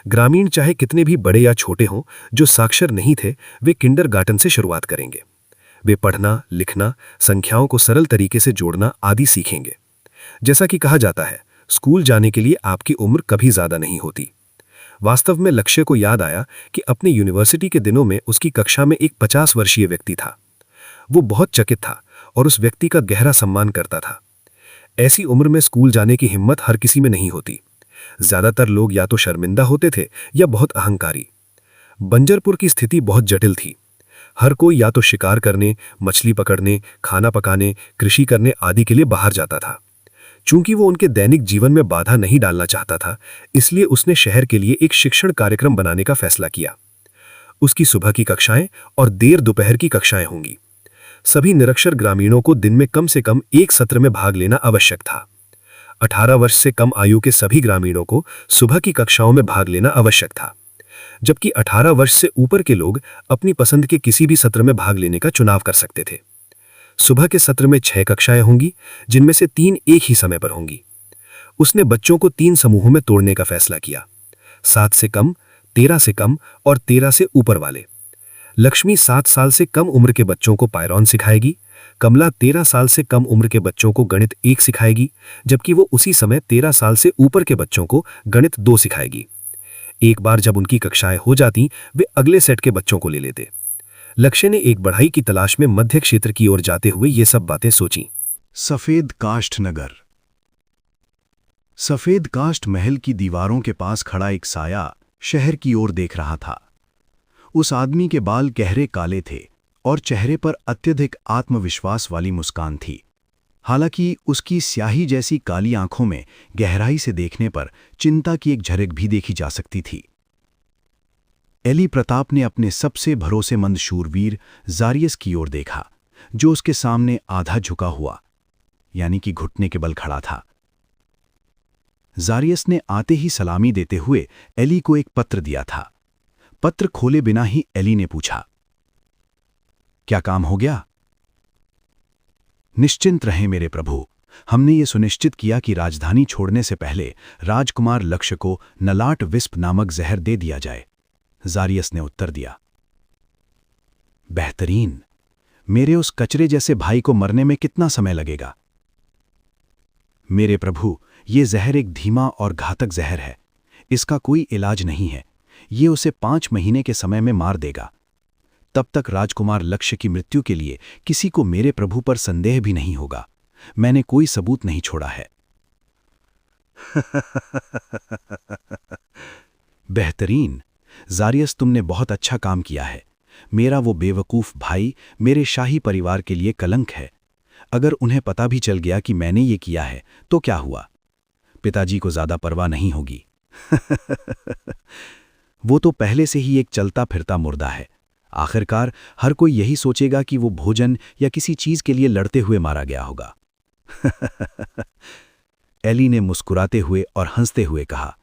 ग्रामीण चाहे कितने भी बड़े या छोटे हों, जो साक्षर नहीं थे, वे किंडरगार्टन से शुरुआत करेंगे। वे पढ़ना, लिखना, संख्याओं को सरल तरीके से जोड़ना आदि सीखेंगे। जैसा कि कहा जाता है, स्कूल जाने के लिए आपकी उम्र कभी ज्यादा नहीं होती। वास्तव में लक्ष्य को याद आया कि अपनी यूनिवर्सिटी के दिनों में उसकी कक्षा में एक 50 वर्षीय व्यक्ति था। वो बहुत चकित था और उस व्यक्ति का गहरा सम्मान करता था। ऐसी उम्र में स्कूल जाने की हिम्मत हर किसी में नहीं होती। ज्यादातर लोग या तो शर्मिंदा होते थे या बहुत अहंकारी। बंजरपुर की स्थिति बहुत जटिल थी। हर कोई या तो शिकार करने, मछली पकड़ने, खाना पकाने, कृषि करने आदि के लिए बाहर जाता था। चूंकि वो उनके दैनिक जीवन में बाधा नहीं डालना चाहता था, इसलिए उसने शहर के लिए एक शिक्षण कार्यक्रम बनाने का फैसला किया। उसकी सुबह की कक्षाएं और देर दोपहर की कक्षाएं होंगी। सभी निरक्षर ग्रामीणों को दिन में कम से कम एक सत्र में भाग लेना आवश्यक था। 18 वर्ष से कम आयु के सभी ग्रामीणों को सुबह की कक्षाओं में भाग लेना आवश्यक था, जबकि 18 वर्ष से ऊपर के लोग अपनी पसंद के किसी भी सत्र में भाग लेने का चुनाव कर सकते थे। सुबह के सत्र में 6 कक्षाएं होंगी, जिनमें से 3 एक ही समय पर होंगी। उसने बच्चों को 3 समूहों में तोड़ने का फैसला किया: 7 से कम, 13 से कम और 13 से ऊपर वाले। लक्ष्मी 7 साल से कम उम्र के बच्चों को पायरॉन सिखाएगी। कमला 13 साल से कम उम्र के बच्चों को गणित 1 सिखाएगी, जबकि वो उसी समय 13 साल से ऊपर के बच्चों को गणित 2 सिखाएगी। एक बार जब उनकी कक्षाएं हो जाती, वे अगले सेट के बच्चों को ले लेते। लक्ष्य ने एक बढ़ाई की तलाश में मध्य क्षेत्र की ओर जाते हुए ये सब बातें सोची। सफेद काष्ठ नगर। सफेद काष्ठ महल की दीवारों के पास खड़ा एक साया शहर की ओर देख रहा था। उस आदमी के बाल गहरे काले थे और चेहरे पर अत्यधिक आत्मविश्वास वाली मुस्कान थी। हालांकि उसकी स्याही जैसी काली आंखों में गहराई से देखने पर चिंता की एक झलक भी देखी जा सकती थी। एली प्रताप ने अपने सबसे भरोसेमंद शूरवीर जारियस की ओर देखा, जो उसके सामने आधा झुका हुआ, यानी कि घुटने के बल खड़ा था। जारियस ने आते ही सलामी देते हुए एली को एक पत्र दिया था। पत्र खोले बिना ही एली ने पूछा, क्या काम हो गया? निश्चिंत रहें मेरे प्रभु, हमने ये सुनिश्चित किया कि राजधानी छोड़ने से पहले राजकुमार लक्ष्य को नलाट विस्प नामक जहर दे दिया जाए। जारियस ने उत्तर दिया। बेहतरीन। मेरे उस कचरे जैसे भाई को मरने में कितना समय लगेगा? मेरे प्रभु, ये जहर एक धीमा और घातक जहर है। इसका कोई इलाज नहीं है। ये उसे 5 महीने के समय में मार देगा। तब तक राजकुमार लक्ष्य की मृत्यु के लिए किसी को मेरे प्रभु पर संदेह भी नहीं होगा। मैंने कोई सबूत नहीं छोड़ा है। बेहतरीन। जारियस, तुमने बहुत अच्छा काम किया है। मेरा वो बेवकूफ भाई मेरे शाही परिवार के लिए कलंक है। अगर उन्हें पता भी चल गया कि मैंने ये किया है तो क्या हुआ? पिताजी को ज्यादा परवाह नहीं होगी। वो तो पहले से ही एक चलता फिरता मुर्दा है। आखिरकार हर कोई यही सोचेगा कि वो भोजन या किसी चीज के लिए लड़ते हुए मारा गया होगा। एली ने मुस्कुराते हुए और हंसते हुए कहा।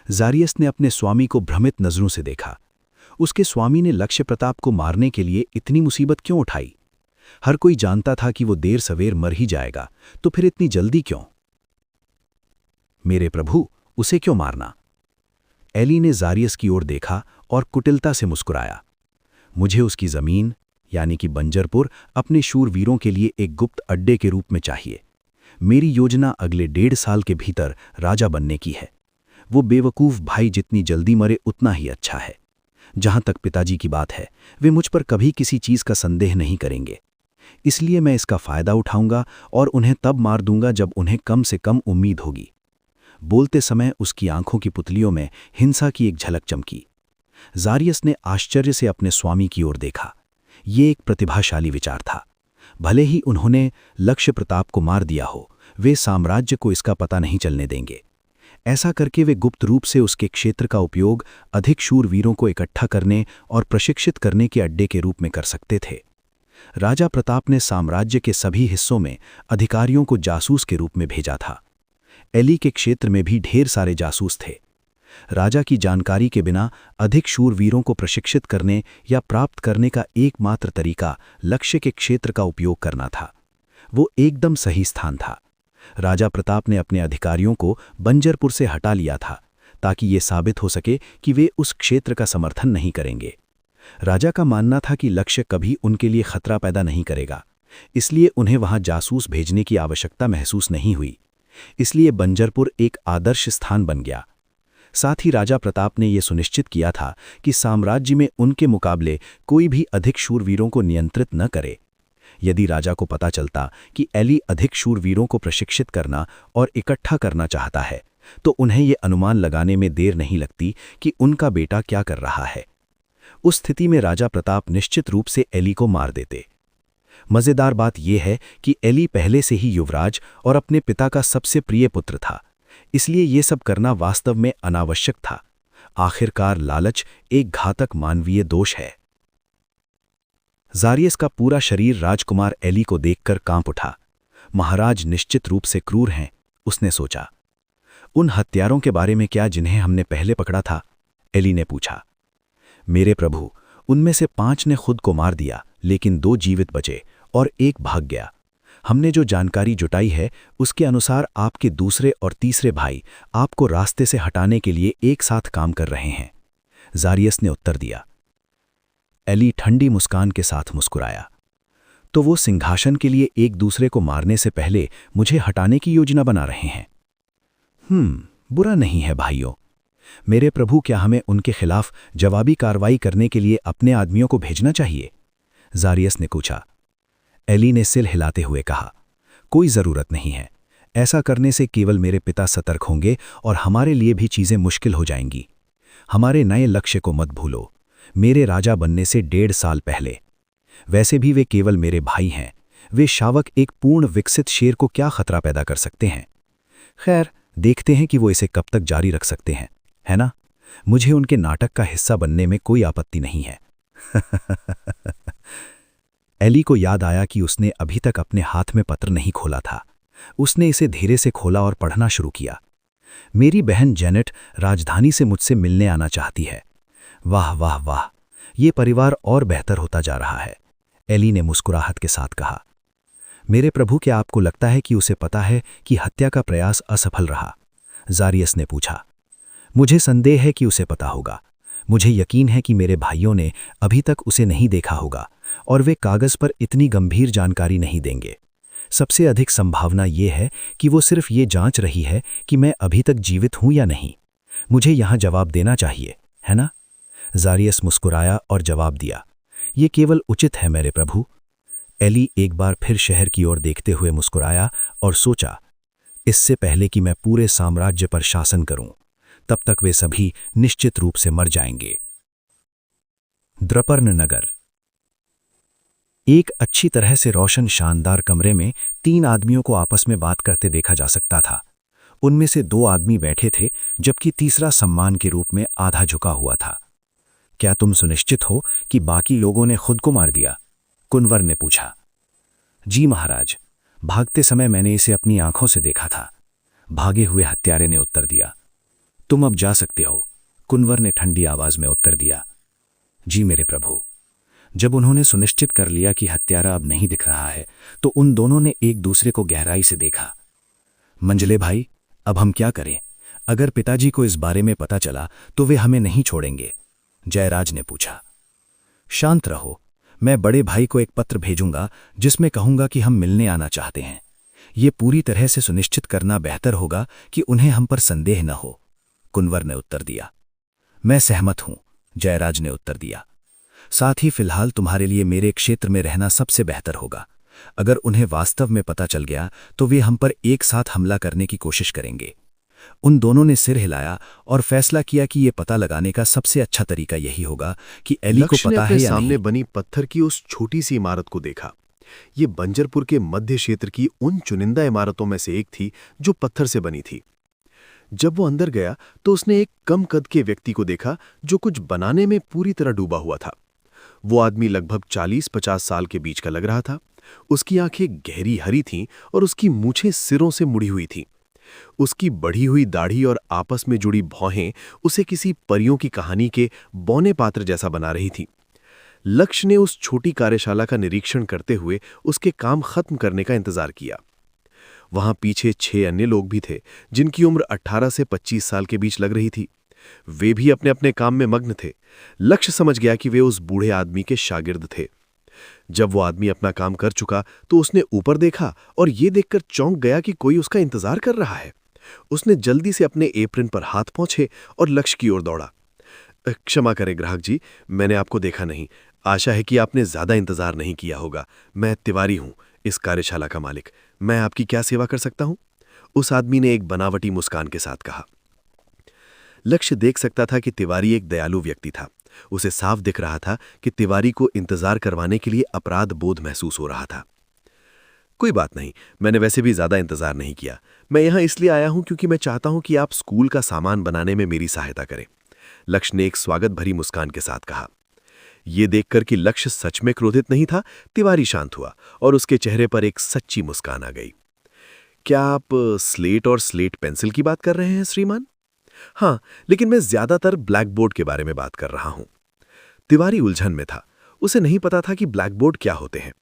जारियस ने अपने स्वामी को भ्रमित नजरों से देखा। उसके स्वामी ने लक्ष्य प्रताप को मारने के लिए इतनी मुसीबत क्यों उठाई? हर कोई जानता था कि वो देर सवेर मर ही जाएगा, तो फिर इतनी जल्दी क्यों? मेरे प्रभु, उसे क्यों मारना? एली ने जारियस की ओर देखा और कुटिलता से मुस्कुराया। मुझे उसकी जमीन यानी कि बंजरपुर अपने शूरवीरों के लिए एक गुप्त अड्डे के रूप में चाहिए। मेरी योजना अगले 1.5 साल के भीतर राजा बनने की है। वो बेवकूफ भाई जितनी जल्दी मरे उतना ही अच्छा है। जहां तक पिताजी की बात है, वे मुझ पर कभी किसी चीज का संदेह नहीं करेंगे। इसलिए मैं इसका फायदा उठाऊंगा और उन्हें तब मार दूंगा जब उन्हें कम से कम उम्मीद होगी। बोलते समय उसकी आंखों की पुतलियों में हिंसा की एक झलक चमकी। जारियस ने आश्चर्य से अपने स्वामी की ओर देखा। ये एक प्रतिभाशाली विचार था। भले ही उन्होंने लक्ष्य प्रताप को मार दिया हो, वे साम्राज्य को इसका पता नहीं चलने देंगे। ऐसा करके वे गुप्त रूप से उसके क्षेत्र का उपयोग अधिक शूरवीरों को इकट्ठा करने और प्रशिक्षित करने के अड्डे के रूप में कर सकते थे। राजा प्रताप ने साम्राज्य के सभी हिस्सों में अधिकारियों को जासूस के रूप में भेजा था। एली के क्षेत्र में भी ढेर सारे जासूस थे। राजा की जानकारी के बिना अधिक शूरवीरों को प्रशिक्षित करने या प्राप्त करने का एकमात्र तरीका लक्ष्य के क्षेत्र का उपयोग करना था। वो एकदम सही स्थान था। राजा प्रताप ने अपने अधिकारियों को बंजरपुर से हटा लिया था ताकि ये साबित हो सके कि वे उस क्षेत्र का समर्थन नहीं करेंगे। राजा का मानना था कि लक्ष्य कभी उनके लिए खतरा पैदा नहीं करेगा, इसलिए उन्हें वहां जासूस भेजने की आवश्यकता महसूस नहीं हुई। इसलिए बंजरपुर एक आदर्श स्थान बन गया। साथ ही राजा प्रताप ने यह सुनिश्चित किया था कि साम्राज्य में उनके मुकाबले कोई भी अधिक शूरवीरों को नियंत्रित न करे। यदि राजा को पता चलता कि एली अधिक शूरवीरों को प्रशिक्षित करना और इकट्ठा करना चाहता है, तो उन्हें यह अनुमान लगाने में देर नहीं लगती कि उनका बेटा क्या कर रहा है। उस स्थिति में राजा प्रताप निश्चित रूप से एली को मार देते। मजेदार बात यह है कि एली पहले से ही युवराज और अपने पिता का सबसे प्रिय पुत्र था, इसलिए यह सब करना वास्तव में अनावश्यक था। आखिरकार लालच एक घातक मानवीय दोष है। जारियस का पूरा शरीर राजकुमार एली को देखकर कांप उठा। महाराज निश्चित रूप से क्रूर हैं, उसने सोचा। उन हत्यारों के बारे में क्या जिन्हें हमने पहले पकड़ा था? एली ने पूछा। मेरे प्रभु, उनमें से 5 ने खुद को मार दिया, लेकिन 2 जीवित बचे और 1 भाग गया। हमने जो जानकारी जुटाई है उसके अनुसार आपके दूसरे और तीसरे भाई आपको रास्ते से हटाने के लिए एक साथ काम कर रहे हैं, जारियस ने उत्तर दिया। एली ठंडी मुस्कान के साथ मुस्कुराया। तो वो सिंहासन के लिए एक दूसरे को मारने से पहले मुझे हटाने की योजना बना रहे हैं। बुरा नहीं है भाइयों। मेरे प्रभु, क्या हमें उनके खिलाफ जवाबी कार्रवाई करने के लिए अपने आदमियों को भेजना चाहिए? जारियस ने पूछा। एली ने सिर हिलाते हुए कहा, कोई जरूरत नहीं है। ऐसा करने से केवल मेरे पिता सतर्क होंगे और हमारे लिए भी चीजें मुश्किल हो जाएंगी। हमारे नए लक्ष्य को मत भूलो, मेरे राजा बनने से 1.5 साल पहले। वैसे भी वे केवल मेरे भाई हैं। वे शावक एक पूर्ण विकसित शेर को क्या खतरा पैदा कर सकते हैं? खैर, देखते हैं कि वो इसे कब तक जारी रख सकते हैं, है ना? मुझे उनके नाटक का हिस्सा बनने में कोई आपत्ति नहीं है। एली को याद आया कि उसने अभी तक अपने हाथ में पत्र नहीं खोला था। उसने इसे धीरे से खोला और पढ़ना शुरू किया। मेरी बहन जेनेट राजधानी से मुझसे मिलने आना चाहती है। वाह वाह वाह, ये परिवार और बेहतर होता जा रहा है। एली ने मुस्कुराहट के साथ कहा। मेरे प्रभु, क्या आपको लगता है कि उसे पता है कि हत्या का प्रयास असफल रहा? जारियस ने पूछा। मुझे संदेह है कि उसे पता होगा। मुझे यकीन है कि मेरे भाइयों ने अभी तक उसे नहीं देखा होगा और वे कागज पर इतनी गंभीर जानकारी नहीं देंगे। सबसे अधिक संभावना यह है कि वो सिर्फ ये जांच रही है कि मैं अभी तक जीवित हूं या नहीं। मुझे यहां जवाब देना चाहिए, है ना? जारियस मुस्कुराया और जवाब दिया, ये केवल उचित है मेरे प्रभु। एली एक बार फिर शहर की ओर देखते हुए मुस्कुराया और सोचा, इससे पहले कि मैं पूरे साम्राज्य पर शासन करूं, तब तक वे सभी निश्चित रूप से मर जाएंगे। द्रपर्ण नगर। एक अच्छी तरह से रोशन शानदार कमरे में 3 आदमियों को आपस में बात करते देखा जा सकता था। उनमें से 2 आदमी बैठे थे, जबकि तीसरा सम्मान के रूप में आधा झुका हुआ था। क्या तुम सुनिश्चित हो कि बाकी लोगों ने खुद को मार दिया? कुंवर ने पूछा। जी महाराज, भागते समय मैंने इसे अपनी आंखों से देखा था, भागे हुए हत्यारे ने उत्तर दिया। तुम अब जा सकते हो, कुंवर ने ठंडी आवाज में उत्तर दिया। जी मेरे प्रभु। जब उन्होंने सुनिश्चित कर लिया कि हत्यारा अब नहीं दिख रहा है, तो उन दोनों ने एक दूसरे को गहराई से देखा। मंजले भाई, अब हम क्या करें? अगर पिताजी को इस बारे में पता चला तो वे हमें नहीं छोड़ेंगे, जयराज ने पूछा। शांत रहो, मैं बड़े भाई को एक पत्र भेजूंगा जिसमें कहूंगा कि हम मिलने आना चाहते हैं। ये पूरी तरह से सुनिश्चित करना बेहतर होगा कि उन्हें हम पर संदेह न हो, कुंवर ने उत्तर दिया। मैं सहमत हूं, जयराज ने उत्तर दिया। साथ ही फिलहाल तुम्हारे लिए मेरे क्षेत्र में रहना सबसे बेहतर होगा। अगर उन्हें वास्तव में पता चल गया तो वे हम पर एक साथ हमला करने की कोशिश करेंगे। उन दोनों ने सिर हिलाया और फैसला किया कि यह पता लगाने का सबसे अच्छा तरीका यही होगा कि एली को पता है या सामने नहीं। बनी पत्थर की उस छोटी सी इमारत को देखा। ये बंजरपुर के मध्य क्षेत्र की उन चुनिंदा इमारतों में से एक थी जो पत्थर से बनी थी। जब वो अंदर गया तो उसने एक कम कद के व्यक्ति को देखा जो कुछ बनाने में पूरी तरह डूबा हुआ था। वो आदमी लगभग 40-50 साल के बीच का लग रहा था। उसकी आंखें गहरी हरी थीं और उसकी मूछें सिरों से मुड़ी हुई थीं। उसकी बढ़ी हुई दाढ़ी और आपस में जुड़ी भौहें उसे किसी परियों की कहानी के बौने पात्र जैसा बना रही थीं। लक्ष्य ने उस छोटी कार्यशाला का निरीक्षण करते हुए उसके काम खत्म करने का इंतजार किया। वहां पीछे 6 अन्य लोग भी थे जिनकी उम्र 18 से 25 साल के बीच लग रही थी। वे भी अपने अपने काम में मग्न थे। लक्ष्य समझ गया कि वे उस बूढ़े आदमी के शागिर्द थे। जब वो आदमी अपना काम कर चुका तो उसने ऊपर देखा और ये देखकर चौंक गया कि कोई उसका इंतजार कर रहा है। उसने जल्दी से अपने एप्रन पर हाथ पोंछे और लक्ष्य की ओर दौड़ा। क्षमा करें ग्राहक जी, मैंने आपको देखा नहीं। आशा है कि आपने ज्यादा इंतजार नहीं किया होगा। मैं तिवारी हूं, इस कार्यशाला का मालिक। मैं आपकी क्या सेवा कर सकता हूं? उस आदमी ने एक बनावटी मुस्कान के साथ कहा। लक्ष्य देख सकता था कि तिवारी एक दयालु व्यक्ति था। उसे साफ दिख रहा था कि तिवारी को इंतजार करवाने के लिए अपराध बोध महसूस हो रहा था। कोई बात नहीं, मैंने वैसे भी ज्यादा इंतजार नहीं किया। मैं यहां इसलिए आया हूं क्योंकि मैं चाहता हूं कि आप स्कूल का सामान बनाने में मेरी सहायता करें, लक्ष्य ने एक स्वागत भरी मुस्कान के साथ कहा। यह देखकर कि लक्ष्य सच में क्रोधित नहीं था, तिवारी शांत हुआ और उसके चेहरे पर एक सच्ची मुस्कान आ गई। क्या आप स्लेट और स्लेट पेंसिल की बात कर रहे हैं श्रीमान? हाँ, लेकिन मैं ज्यादातर ब्लैकबोर्ड के बारे में बात कर रहा हूं। तिवारी उलझन में था। उसे नहीं पता था कि ब्लैकबोर्ड क्या होते हैं।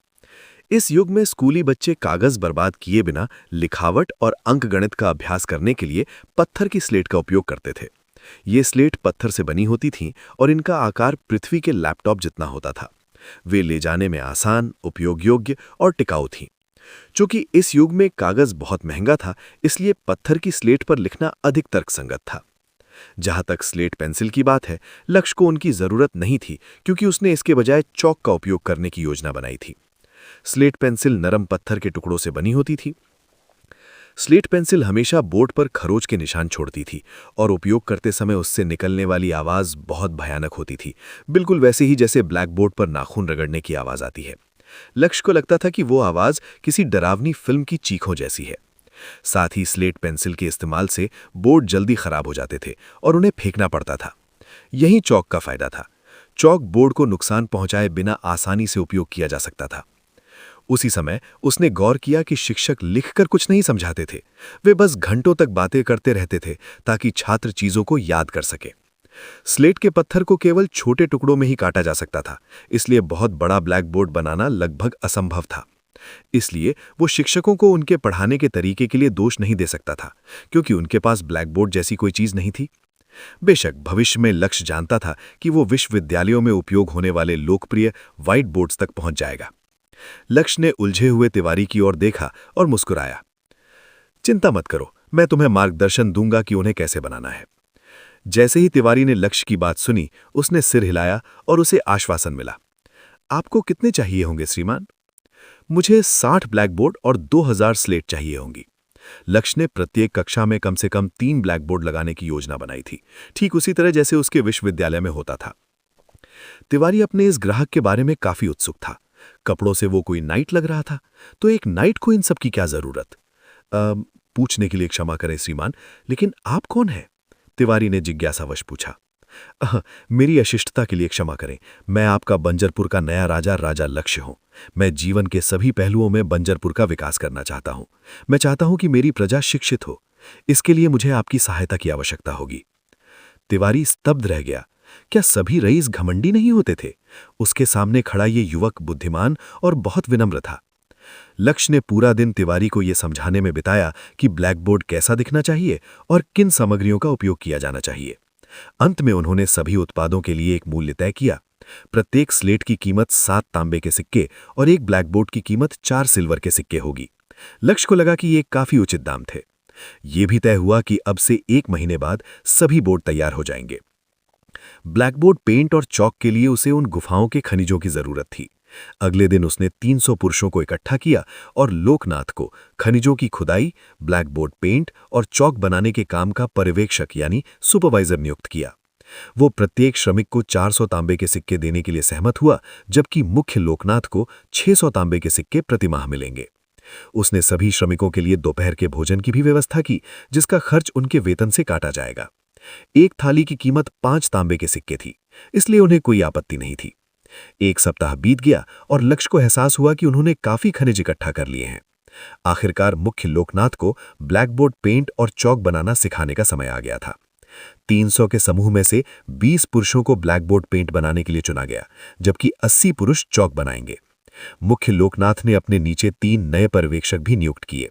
इस युग में स्कूली बच्चे कागज बर्बाद किए बिना लिखावट और अंकगणित का अभ्यास करने के लिए पत्थर की स्लेट का उपयोग करते थे। ये स्लेट पत्थर से बनी होती थीं और इनका आकार पृथ्वी के लैपटॉप जितना होता था। वे ले जाने में आसान, उपयोग योग्य और टिकाऊ थीं। चूंकि इस युग में कागज बहुत महंगा था, इसलिए पत्थर की स्लेट पर लिखना अधिक तर्कसंगत था। जहां तक स्लेट पेंसिल की बात है, लक्ष्य को उनकी जरूरत नहीं थी क्योंकि उसने इसके बजाय चौक का उपयोग करने की योजना बनाई थी। स्लेट पेंसिल नरम पत्थर के टुकड़ों से बनी होती थी। स्लेट पेंसिल हमेशा बोर्ड पर खरोच के निशान छोड़ती थी और उपयोग करते समय उससे निकलने वाली आवाज बहुत भयानक होती थी, बिल्कुल वैसे ही जैसे ब्लैकबोर्ड पर नाखून रगड़ने की आवाज आती है। लक्ष्य को लगता था कि वो आवाज किसी डरावनी फिल्म की चीखों जैसी है। साथ ही स्लेट पेंसिल के इस्तेमाल से बोर्ड जल्दी खराब हो जाते थे और उन्हें फेंकना पड़ता था। यही चौक का फायदा था। चौक बोर्ड को नुकसान पहुंचाए बिना आसानी से उपयोग किया जा सकता था। उसी समय उसने गौर किया कि शिक्षक लिखकर कुछ नहीं समझाते थे, वे बस घंटों तक बातें करते रहते थे ताकि छात्र चीजों को याद कर सके। स्लेट के पत्थर को केवल छोटे टुकड़ों में ही काटा जा सकता था, इसलिए बहुत बड़ा ब्लैक बोर्ड बनाना लगभग असंभव था। इसलिए वो शिक्षकों को उनके पढ़ाने के तरीके के लिए दोष नहीं दे सकता था, क्योंकि उनके पास ब्लैक बोर्ड जैसी कोई चीज नहीं थी। बेशक भविष्य में लक्ष्य जानता था कि वो विश्वविद्यालयों में उपयोग होने वाले लोकप्रिय व्हाइट बोर्ड्स तक पहुंच जाएगा। लक्ष्य ने उलझे हुए तिवारी की ओर देखा और मुस्कुराया। चिंता मत करो, मैं तुम्हें मार्गदर्शन दूंगा कि उन्हें कैसे बनाना है। जैसे ही तिवारी ने लक्ष्य की बात सुनी, उसने सिर हिलाया और उसे आश्वासन मिला। आपको कितने चाहिए होंगे श्रीमान? मुझे 60 ब्लैक बोर्ड और 2000 स्लेट चाहिए होंगी। लक्ष्य ने प्रत्येक कक्षा में कम से कम 3 ब्लैक बोर्ड लगाने की योजना बनाई थी, ठीक उसी तरह जैसे उसके विश्वविद्यालय में होता था। तिवारी अपने इस ग्राहक के बारे में काफी उत्सुक था। कपड़ों से वो कोई नाइट लग रहा था, तो एक नाइट को इन सब की क्या जरूरत? पूछने के लिए क्षमा करें श्रीमान, लेकिन आप कौन हैं? तिवारी ने जिज्ञासावश पूछा। मेरी अशिष्टता के लिए क्षमा करें, मैं आपका बंजरपुर का नया राजा लक्ष्य हूं। मैं जीवन के सभी पहलुओं में बंजरपुर का विकास करना चाहता हूं। मैं चाहता हूं कि मेरी प्रजा शिक्षित हो। इसके लिए मुझे आपकी सहायता की आवश्यकता होगी। तिवारी स्तब्ध रह गया। क्या सभी रईस घमंडी नहीं होते थे? उसके सामने खड़ा ये युवक बुद्धिमान और बहुत विनम्र था। लक्ष्य ने पूरा दिन तिवारी को यह समझाने में बिताया कि ब्लैकबोर्ड कैसा दिखना चाहिए और किन सामग्रियों का उपयोग किया जाना चाहिए। अंत में उन्होंने सभी उत्पादों के लिए एक मूल्य तय किया। प्रत्येक स्लेट की कीमत 7 तांबे के सिक्के और एक ब्लैकबोर्ड की कीमत 4 सिल्वर के सिक्के होगी। लक्ष्य को लगा कि ये काफी उचित दाम थे। ये भी तय हुआ कि अब से 1 महीने बाद सभी बोर्ड तैयार हो जाएंगे। ब्लैकबोर्ड पेंट और चौक के लिए उसे उन गुफाओं के खनिजों की जरूरत थी। अगले दिन उसने 300 पुरुषों को इकट्ठा किया और लोकनाथ को खनिजों की खुदाई, ब्लैकबोर्ड पेंट और चौक बनाने के काम का पर्यवेक्षक यानी सुपरवाइजर नियुक्त किया। वो प्रत्येक श्रमिक को 400 तांबे के सिक्के देने के लिए सहमत हुआ, जबकि मुख्य लोकनाथ को 600 तांबे के सिक्के प्रतिमाह मिलेंगे। उसने सभी श्रमिकों के लिए दोपहर के भोजन की भी व्यवस्था की, जिसका खर्च उनके वेतन से काटा जाएगा। एक थाली की कीमत 5 तांबे के सिक्के थी, इसलिए उन्हें कोई आपत्ति नहीं थी। 1 सप्ताह बीत गया और लक्ष्य को एहसास हुआ कि उन्होंने काफी खनिज इकट्ठा कर लिए हैं। आखिरकार मुख्य लोकनाथ को ब्लैकबोर्ड पेंट और चौक बनाना सिखाने का समय आ गया था। 300 के समूह में से 20 पुरुषों को ब्लैकबोर्ड पेंट बनाने के लिए चुना गया, जबकि 80 पुरुष चौक बनाएंगे। मुख्य लोकनाथ ने अपने नीचे 3 नए पर्यवेक्षक भी नियुक्त किए।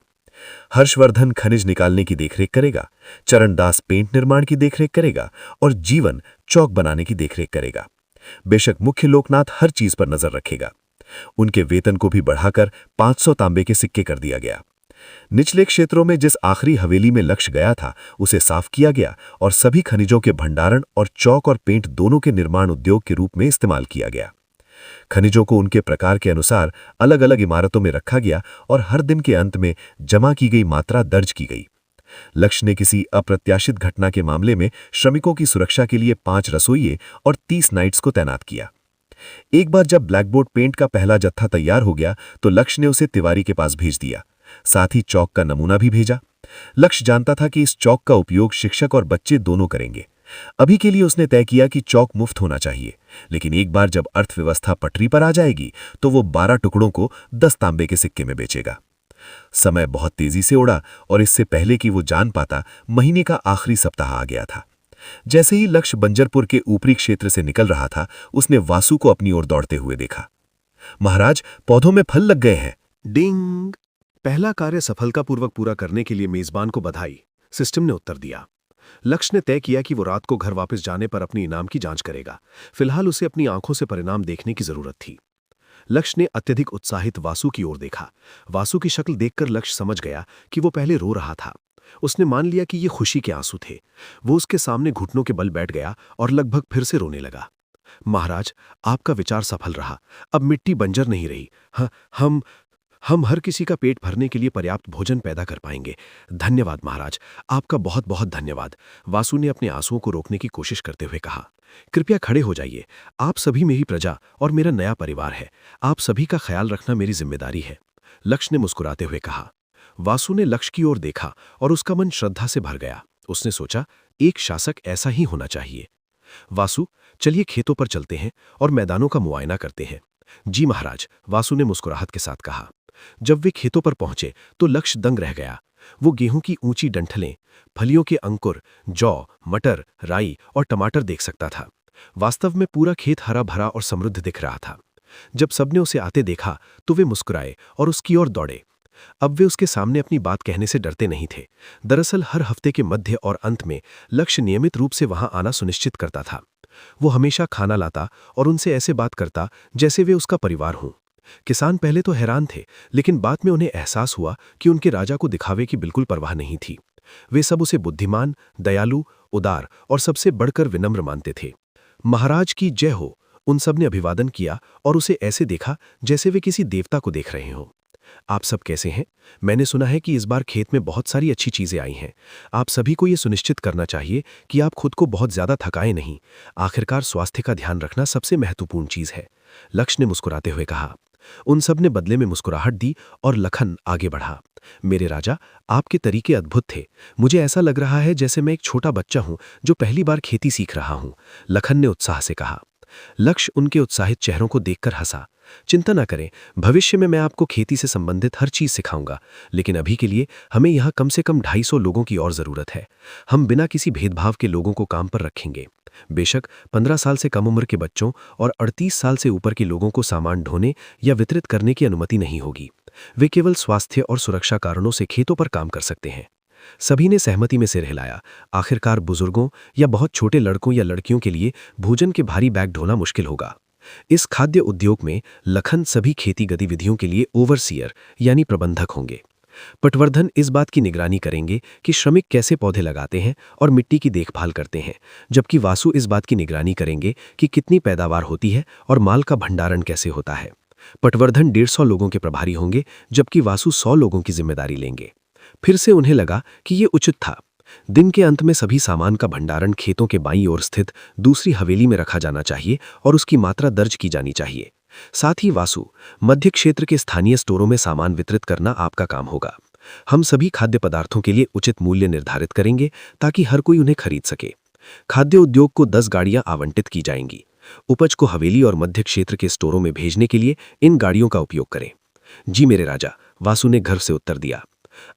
हर्षवर्धन खनिज निकालने की देखरेख करेगा, चरणदास पेंट निर्माण की देखरेख करेगा और जीवन चौक बनाने की देखरेख करेगा। बेशक मुख्य लोकनाथ हर चीज पर नजर रखेगा। उनके वेतन को भी बढ़ाकर 500 तांबे के सिक्के कर दिया गया। निचले क्षेत्रों में जिस आखिरी हवेली में लक्ष्य गया था, उसे साफ किया गया और सभी खनिजों के भंडारण और चौक और पेंट दोनों के निर्माण उद्योग के रूप में इस्तेमाल किया गया। खनिजों को उनके प्रकार के अनुसार अलग अलग इमारतों में रखा गया और हर दिन के अंत में जमा की गई मात्रा दर्ज की गई। लक्ष्य ने किसी अप्रत्याशित घटना के मामले में श्रमिकों की सुरक्षा के लिए 5 रसोइये और 30 नाइट्स को तैनात किया। एक बार जब ब्लैकबोर्ड पेंट का पहला जत्था तैयार हो गया तो लक्ष्य ने उसे तिवारी के पास भेज दिया। साथ ही चौक का नमूना भी भेजा। लक्ष्य जानता था कि इस चौक का उपयोग शिक्षक और बच्चे दोनों करेंगे। अभी के लिए उसने तय किया कि चौक मुफ्त होना चाहिए, लेकिन एक बार जब अर्थव्यवस्था पटरी पर आ जाएगी तो वो 12 टुकड़ों को 10 तांबे के सिक्के में बेचेगा। समय बहुत तेजी से उड़ा और इससे पहले कि वो जान पाता, महीने का आखिरी सप्ताह आ गया था। जैसे ही लक्ष्य बंजरपुर के ऊपरी क्षेत्र से निकल रहा था, उसने वासु को अपनी ओर दौड़ते हुए देखा। महाराज, पौधों में फल लग गए हैं। डिंग! पहला कार्य सफलतापूर्वक पूरा करने के लिए मेजबान को बधाई, सिस्टम ने उत्तर दिया। लक्ष्य ने तय किया कि वो रात को घर वापस जाने पर अपनी इनाम की जांच करेगा। फिलहाल उसे अपनी आंखों से परिणाम देखने की जरूरत थी। लक्ष्य ने अत्यधिक उत्साहित वासु की ओर देखा। वासु की शक्ल देखकर लक्ष्य समझ गया कि वो पहले रो रहा था। उसने मान लिया कि ये खुशी के आंसू थे। वो उसके सामने घुटनों के बल बैठ गया और लगभग फिर से रोने लगा। महाराज, आपका विचार सफल रहा। अब मिट्टी बंजर नहीं रही। हम हर किसी का पेट भरने के लिए पर्याप्त भोजन पैदा कर पाएंगे। धन्यवाद महाराज, आपका बहुत बहुत धन्यवाद। वासु ने अपने आंसुओं को रोकने की कोशिश करते हुए कहा। कृपया खड़े हो जाइए। आप सभी मेरी प्रजा और मेरा नया परिवार है। आप सभी का ख्याल रखना मेरी जिम्मेदारी है, लक्ष्य ने मुस्कुराते हुए कहा। वासु ने लक्ष्य की ओर देखा और उसका मन श्रद्धा से भर गया। उसने सोचा, एक शासक ऐसा ही होना चाहिए। वासु, चलिए खेतों पर चलते हैं और मैदानों का मुआयना करते हैं। जी महाराज, वासु ने मुस्कुराहट के साथ कहा। जब वे खेतों पर पहुंचे तो लक्ष्य दंग रह गया। वो गेहूं की ऊंची डंठलें, फलियों के अंकुर, जौ, मटर, राई और टमाटर देख सकता था। वास्तव में पूरा खेत हरा भरा और समृद्ध दिख रहा था। जब सबने उसे आते देखा तो वे मुस्कुराए और उसकी ओर दौड़े। अब वे उसके सामने अपनी बात कहने से डरते नहीं थे। दरअसल हर हफ्ते के मध्य और अंत में लक्ष्य नियमित रूप से वहां आना सुनिश्चित करता था। वो हमेशा खाना लाता और उनसे ऐसे बात करता जैसे वे उसका परिवार हों। किसान पहले तो हैरान थे, लेकिन बाद में उन्हें एहसास हुआ कि उनके राजा को दिखावे की बिल्कुल परवाह नहीं थी। वे सब उसे बुद्धिमान, दयालु, उदार और सबसे बढ़कर विनम्र मानते थे। महाराज की जय हो, उन सब ने अभिवादन किया और उसे ऐसे देखा जैसे वे किसी देवता को देख रहे हों। आप सब कैसे हैं? मैंने सुना है कि इस बार खेत में बहुत सारी अच्छी चीजें आई हैं। आप सभी को ये सुनिश्चित करना चाहिए कि आप खुद को बहुत ज्यादा थकाएं नहीं। आखिरकार स्वास्थ्य का ध्यान रखना सबसे महत्वपूर्ण चीज है, लक्ष्य ने मुस्कुराते हुए कहा। उन सब ने बदले में मुस्कुराहट दी और लखन आगे बढ़ा। मेरे राजा, आपके तरीके अद्भुत थे। मुझे ऐसा लग रहा है जैसे मैं एक छोटा बच्चा हूं जो पहली बार खेती सीख रहा हूं, लखन ने उत्साह से कहा। लक्ष्य उनके उत्साहित चेहरों को देखकर हंसा। चिंता न करें, भविष्य में मैं आपको खेती से संबंधित हर चीज सिखाऊंगा, लेकिन अभी के लिए हमें यहाँ कम से कम 250 लोगों की और जरूरत है। हम बिना किसी भेदभाव के लोगों को काम पर रखेंगे। बेशक 15 साल से कम उम्र के बच्चों और 38 साल से ऊपर के लोगों को सामान ढोने या वितरित करने की अनुमति नहीं होगी। वे केवल स्वास्थ्य और सुरक्षा कारणों से खेतों पर काम कर सकते हैं। सभी ने सहमति में सिर हिलाया। आखिरकार बुजुर्गों या बहुत छोटे लड़कों या लड़कियों के लिए भोजन के भारी बैग ढोना मुश्किल होगा। इस खाद्य उद्योग में लखन सभी खेती गतिविधियों के लिए ओवरसीयर यानी प्रबंधक होंगे। पटवर्धन इस बात की निगरानी करेंगे कि श्रमिक कैसे पौधे लगाते हैं और मिट्टी की देखभाल करते हैं, जबकि वासु इस बात की निगरानी करेंगे कि कितनी पैदावार होती है और माल का भंडारण कैसे होता है। पटवर्धन 150 लोगों के प्रभारी होंगे, जबकि वासु 100 लोगों की जिम्मेदारी लेंगे। फिर से उन्हें लगा कि ये उचित था। दिन के अंत में सभी सामान का भंडारण खेतों के बाईं ओर स्थित दूसरी हवेली में रखा जाना चाहिए और उसकी मात्रा दर्ज की जानी चाहिए। साथ ही वासु, मध्य क्षेत्र के स्थानीय स्टोरों में सामान वितरित करना आपका काम होगा। हम सभी खाद्य पदार्थों के लिए उचित मूल्य निर्धारित करेंगे ताकि हर कोई उन्हें खरीद सके। खाद्य उद्योग को 10 गाड़ियां आवंटित की जाएंगी। उपज को हवेली और मध्य क्षेत्र के स्टोरों में भेजने के लिए इन गाड़ियों का उपयोग करें। जी मेरे राजा, वासु ने घर से उत्तर दिया।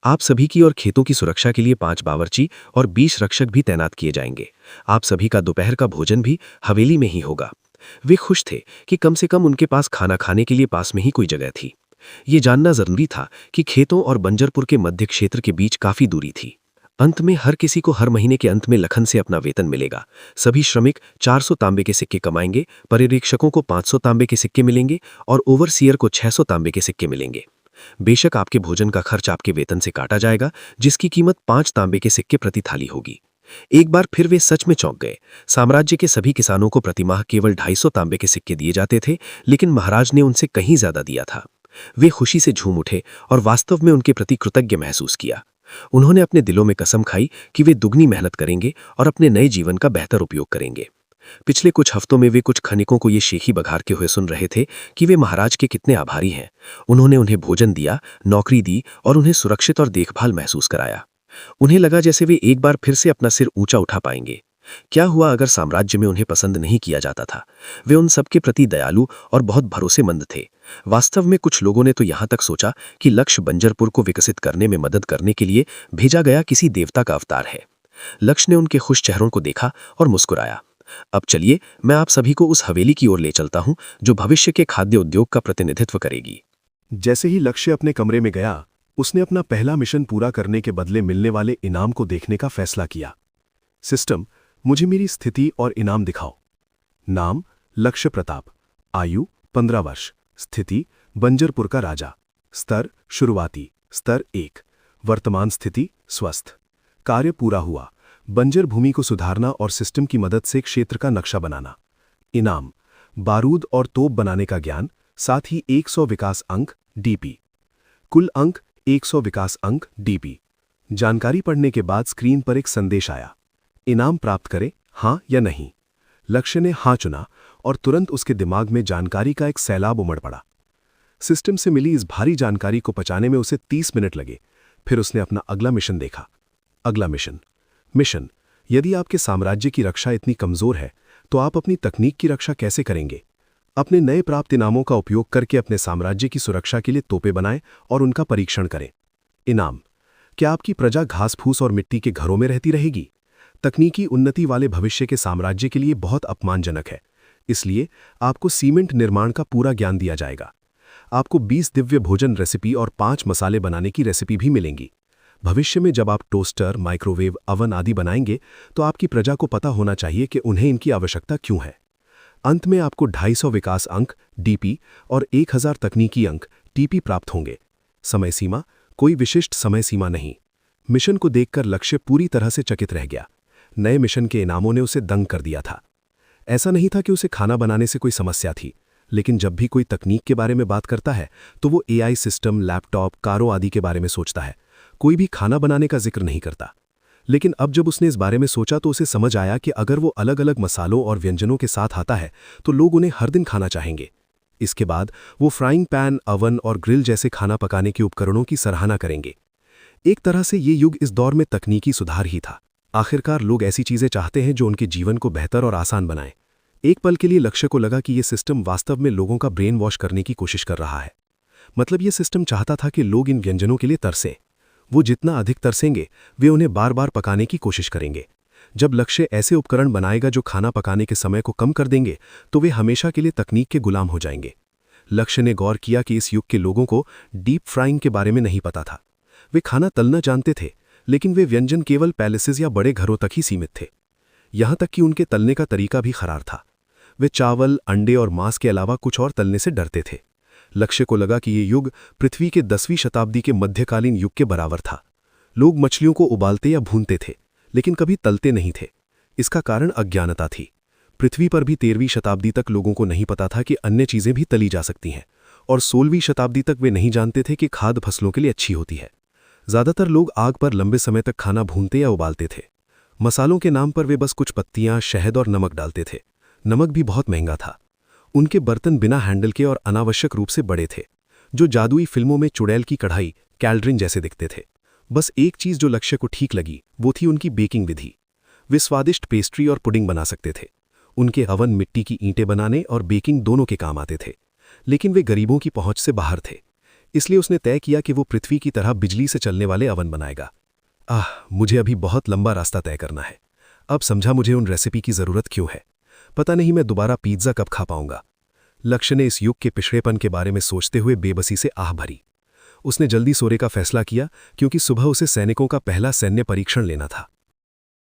आप सभी की और खेतों की सुरक्षा के लिए 5 बावर्ची और 20 रक्षक भी तैनात किए जाएंगे। आप सभी का दोपहर का भोजन भी हवेली में ही होगा। वे खुश थे कि कम से कम उनके पास खाना खाने के लिए पास में ही कोई जगह थी। ये जानना जरूरी था कि खेतों और बंजरपुर के मध्य क्षेत्र के बीच काफी दूरी थी। अंत में हर किसी को हर महीने के अंत में लखन से अपना वेतन मिलेगा। सभी श्रमिक 400 तांबे के सिक्के कमाएंगे, पर्यवेक्षकों को 500 तांबे के सिक्के मिलेंगे और ओवरसीयर को 600 तांबे के सिक्के मिलेंगे। बेशक आपके भोजन का खर्च आपके वेतन से काटा जाएगा, जिसकी कीमत 5 तांबे के सिक्के प्रति थाली होगी। एक बार फिर वे सच में चौंक गए। साम्राज्य के सभी किसानों को प्रतिमाह केवल 250 तांबे के सिक्के दिए जाते थे, लेकिन महाराज ने उनसे कहीं ज्यादा दिया था। वे खुशी से झूम उठे और वास्तव में उनके प्रति कृतज्ञ महसूस किया। उन्होंने अपने दिलों में कसम खाई कि वे दुगनी मेहनत करेंगे और अपने नए जीवन का बेहतर उपयोग करेंगे। पिछले कुछ हफ्तों में वे कुछ खनिकों को ये शेखी बघारते हुए सुन रहे थे कि वे महाराज के कितने आभारी हैं। उन्होंने उन्हें भोजन दिया, नौकरी दी और उन्हें सुरक्षित और देखभाल महसूस कराया। उन्हें लगा जैसे वे एक बार फिर से अपना सिर ऊंचा उठा पाएंगे। क्या हुआ अगर साम्राज्य में उन्हें पसंद नहीं किया जाता था? वे उन सबके प्रति दयालु और बहुत भरोसेमंद थे। वास्तव में कुछ लोगों ने तो यहां तक सोचा कि लक्ष्य बंजरपुर को विकसित करने में मदद करने के लिए भेजा गया किसी देवता का अवतार है। लक्ष्य ने उनके खुश चेहरों को देखा और मुस्कुराया। अब चलिए, मैं आप सभी को उस हवेली की ओर ले चलता हूं जो भविष्य के खाद्य उद्योग का प्रतिनिधित्व करेगी। जैसे ही लक्ष्य अपने कमरे में गया, उसने अपना पहला मिशन पूरा करने के बदले मिलने वाले इनाम को देखने का फैसला किया। सिस्टम, मुझे मेरी स्थिति और इनाम दिखाओ। नाम लक्ष्य प्रताप, आयु 15 वर्ष, स्थिति बंजरपुर का राजा, स्तर शुरुआती, स्तर 1, वर्तमान स्थिति स्वस्थ, कार्य पूरा हुआ, बंजर भूमि को सुधारना और सिस्टम की मदद से क्षेत्र का नक्शा बनाना। इनाम बारूद और तोप बनाने का ज्ञान, साथ ही 100 विकास अंक डीपी। कुल अंक 100 विकास अंक डीपी। जानकारी पढ़ने के बाद स्क्रीन पर एक संदेश आया, इनाम प्राप्त करें, हां या नहीं। लक्ष्य ने हां चुना और तुरंत उसके दिमाग में जानकारी का एक सैलाब उमड़ पड़ा। सिस्टम से मिली इस भारी जानकारी को पचाने में उसे 30 मिनट लगे। फिर उसने अपना अगला मिशन देखा। अगला मिशन, यदि आपके साम्राज्य की रक्षा इतनी कमजोर है तो आप अपनी तकनीक की रक्षा कैसे करेंगे? अपने नए प्राप्त इनामों का उपयोग करके अपने साम्राज्य की सुरक्षा के लिए तोपें बनाएं और उनका परीक्षण करें। इनाम क्या आपकी प्रजा घास फूस और मिट्टी के घरों में रहती रहेगी? तकनीकी उन्नति वाले भविष्य के साम्राज्य के लिए बहुत अपमानजनक है। इसलिए आपको सीमेंट निर्माण का पूरा ज्ञान दिया जाएगा। आपको 20 दिव्य भोजन रेसिपी और 5 मसाले बनाने की रेसिपी भी मिलेंगी। भविष्य में जब आप टोस्टर, माइक्रोवेव, अवन आदि बनाएंगे तो आपकी प्रजा को पता होना चाहिए कि उन्हें इनकी आवश्यकता क्यों है। अंत में आपको 250 विकास अंक डीपी और 1000 तकनीकी अंक टीपी प्राप्त होंगे। समय सीमा, कोई विशिष्ट समय सीमा नहीं। मिशन को देखकर लक्ष्य पूरी तरह से चकित रह गया। नए मिशन के इनामों ने उसे दंग कर दिया था। ऐसा नहीं था कि उसे खाना बनाने से कोई समस्या थी, लेकिन जब भी कोई तकनीक के बारे में बात करता है तो वो एआई सिस्टम, लैपटॉप, कारों आदि के बारे में सोचता है। कोई भी खाना बनाने का जिक्र नहीं करता। लेकिन अब जब उसने इस बारे में सोचा तो उसे समझ आया कि अगर वो अलग अलग मसालों और व्यंजनों के साथ आता है तो लोग उन्हें हर दिन खाना चाहेंगे। इसके बाद वो फ्राइंग पैन, अवन और ग्रिल जैसे खाना पकाने के उपकरणों की सराहना करेंगे। एक तरह से ये युग इस दौर में तकनीकी सुधार ही था। आखिरकार लोग ऐसी चीजें चाहते हैं जो उनके जीवन को बेहतर और आसान बनाएं। एक पल के लिए लक्ष्य को लगा कि ये सिस्टम वास्तव में लोगों का ब्रेन वॉश करने की कोशिश कर रहा है। मतलब ये सिस्टम चाहता था कि लोग इन व्यंजनों के लिए तरसें। वो जितना अधिक तरसेंगे वे उन्हें बार बार पकाने की कोशिश करेंगे। जब लक्ष्य ऐसे उपकरण बनाएगा जो खाना पकाने के समय को कम कर देंगे तो वे हमेशा के लिए तकनीक के गुलाम हो जाएंगे। लक्ष्य ने गौर किया कि इस युग के लोगों को डीप फ्राइंग के बारे में नहीं पता था। वे खाना तलना जानते थे, लेकिन वे व्यंजन केवल पैलेसेस या बड़े घरों तक ही सीमित थे। यहां तक कि उनके तलने का तरीका भी खराब था। वे चावल, अंडे और मांस के अलावा कुछ और तलने से डरते थे। लक्ष्य को लगा कि ये युग पृथ्वी के 10वीं शताब्दी के मध्यकालीन युग के बराबर था। लोग मछलियों को उबालते या भूनते थे, लेकिन कभी तलते नहीं थे। इसका कारण अज्ञानता थी। पृथ्वी पर भी 13वीं शताब्दी तक लोगों को नहीं पता था कि अन्य चीजें भी तली जा सकती हैं, और 16वीं शताब्दी तक वे नहीं जानते थे कि खाद्य फसलों के लिए अच्छी होती है। ज्यादातर लोग आग पर लंबे समय तक खाना भूनते या उबालते थे। मसालों के नाम पर वे बस कुछ पत्तियां, शहद और नमक डालते थे। नमक भी बहुत महंगा था। उनके बर्तन बिना हैंडल के और अनावश्यक रूप से बड़े थे, जो जादुई फिल्मों में चुड़ैल की कढ़ाई, कैल्ड्रिन जैसे दिखते थे। बस एक चीज जो लक्ष्य को ठीक लगी वो थी उनकी बेकिंग विधि। वे स्वादिष्ट पेस्ट्री और पुडिंग बना सकते थे। उनके अवन मिट्टी की ईंटें बनाने और बेकिंग दोनों के काम आते थे, लेकिन वे गरीबों की पहुंच से बाहर थे। इसलिए उसने तय किया कि वो पृथ्वी की तरह बिजली से चलने वाले अवन बनाएगा। मुझे अभी बहुत लंबा रास्ता तय करना है। अब समझा मुझे उन रेसिपी की जरूरत क्यों है। पता नहीं मैं दोबारा पिज्जा कब खा पाऊंगा। लक्ष्य ने इस युग के पिछड़ेपन के बारे में सोचते हुए बेबसी से आह भरी। उसने जल्दी सोने का फैसला किया, क्योंकि सुबह उसे सैनिकों का पहला सैन्य परीक्षण लेना था।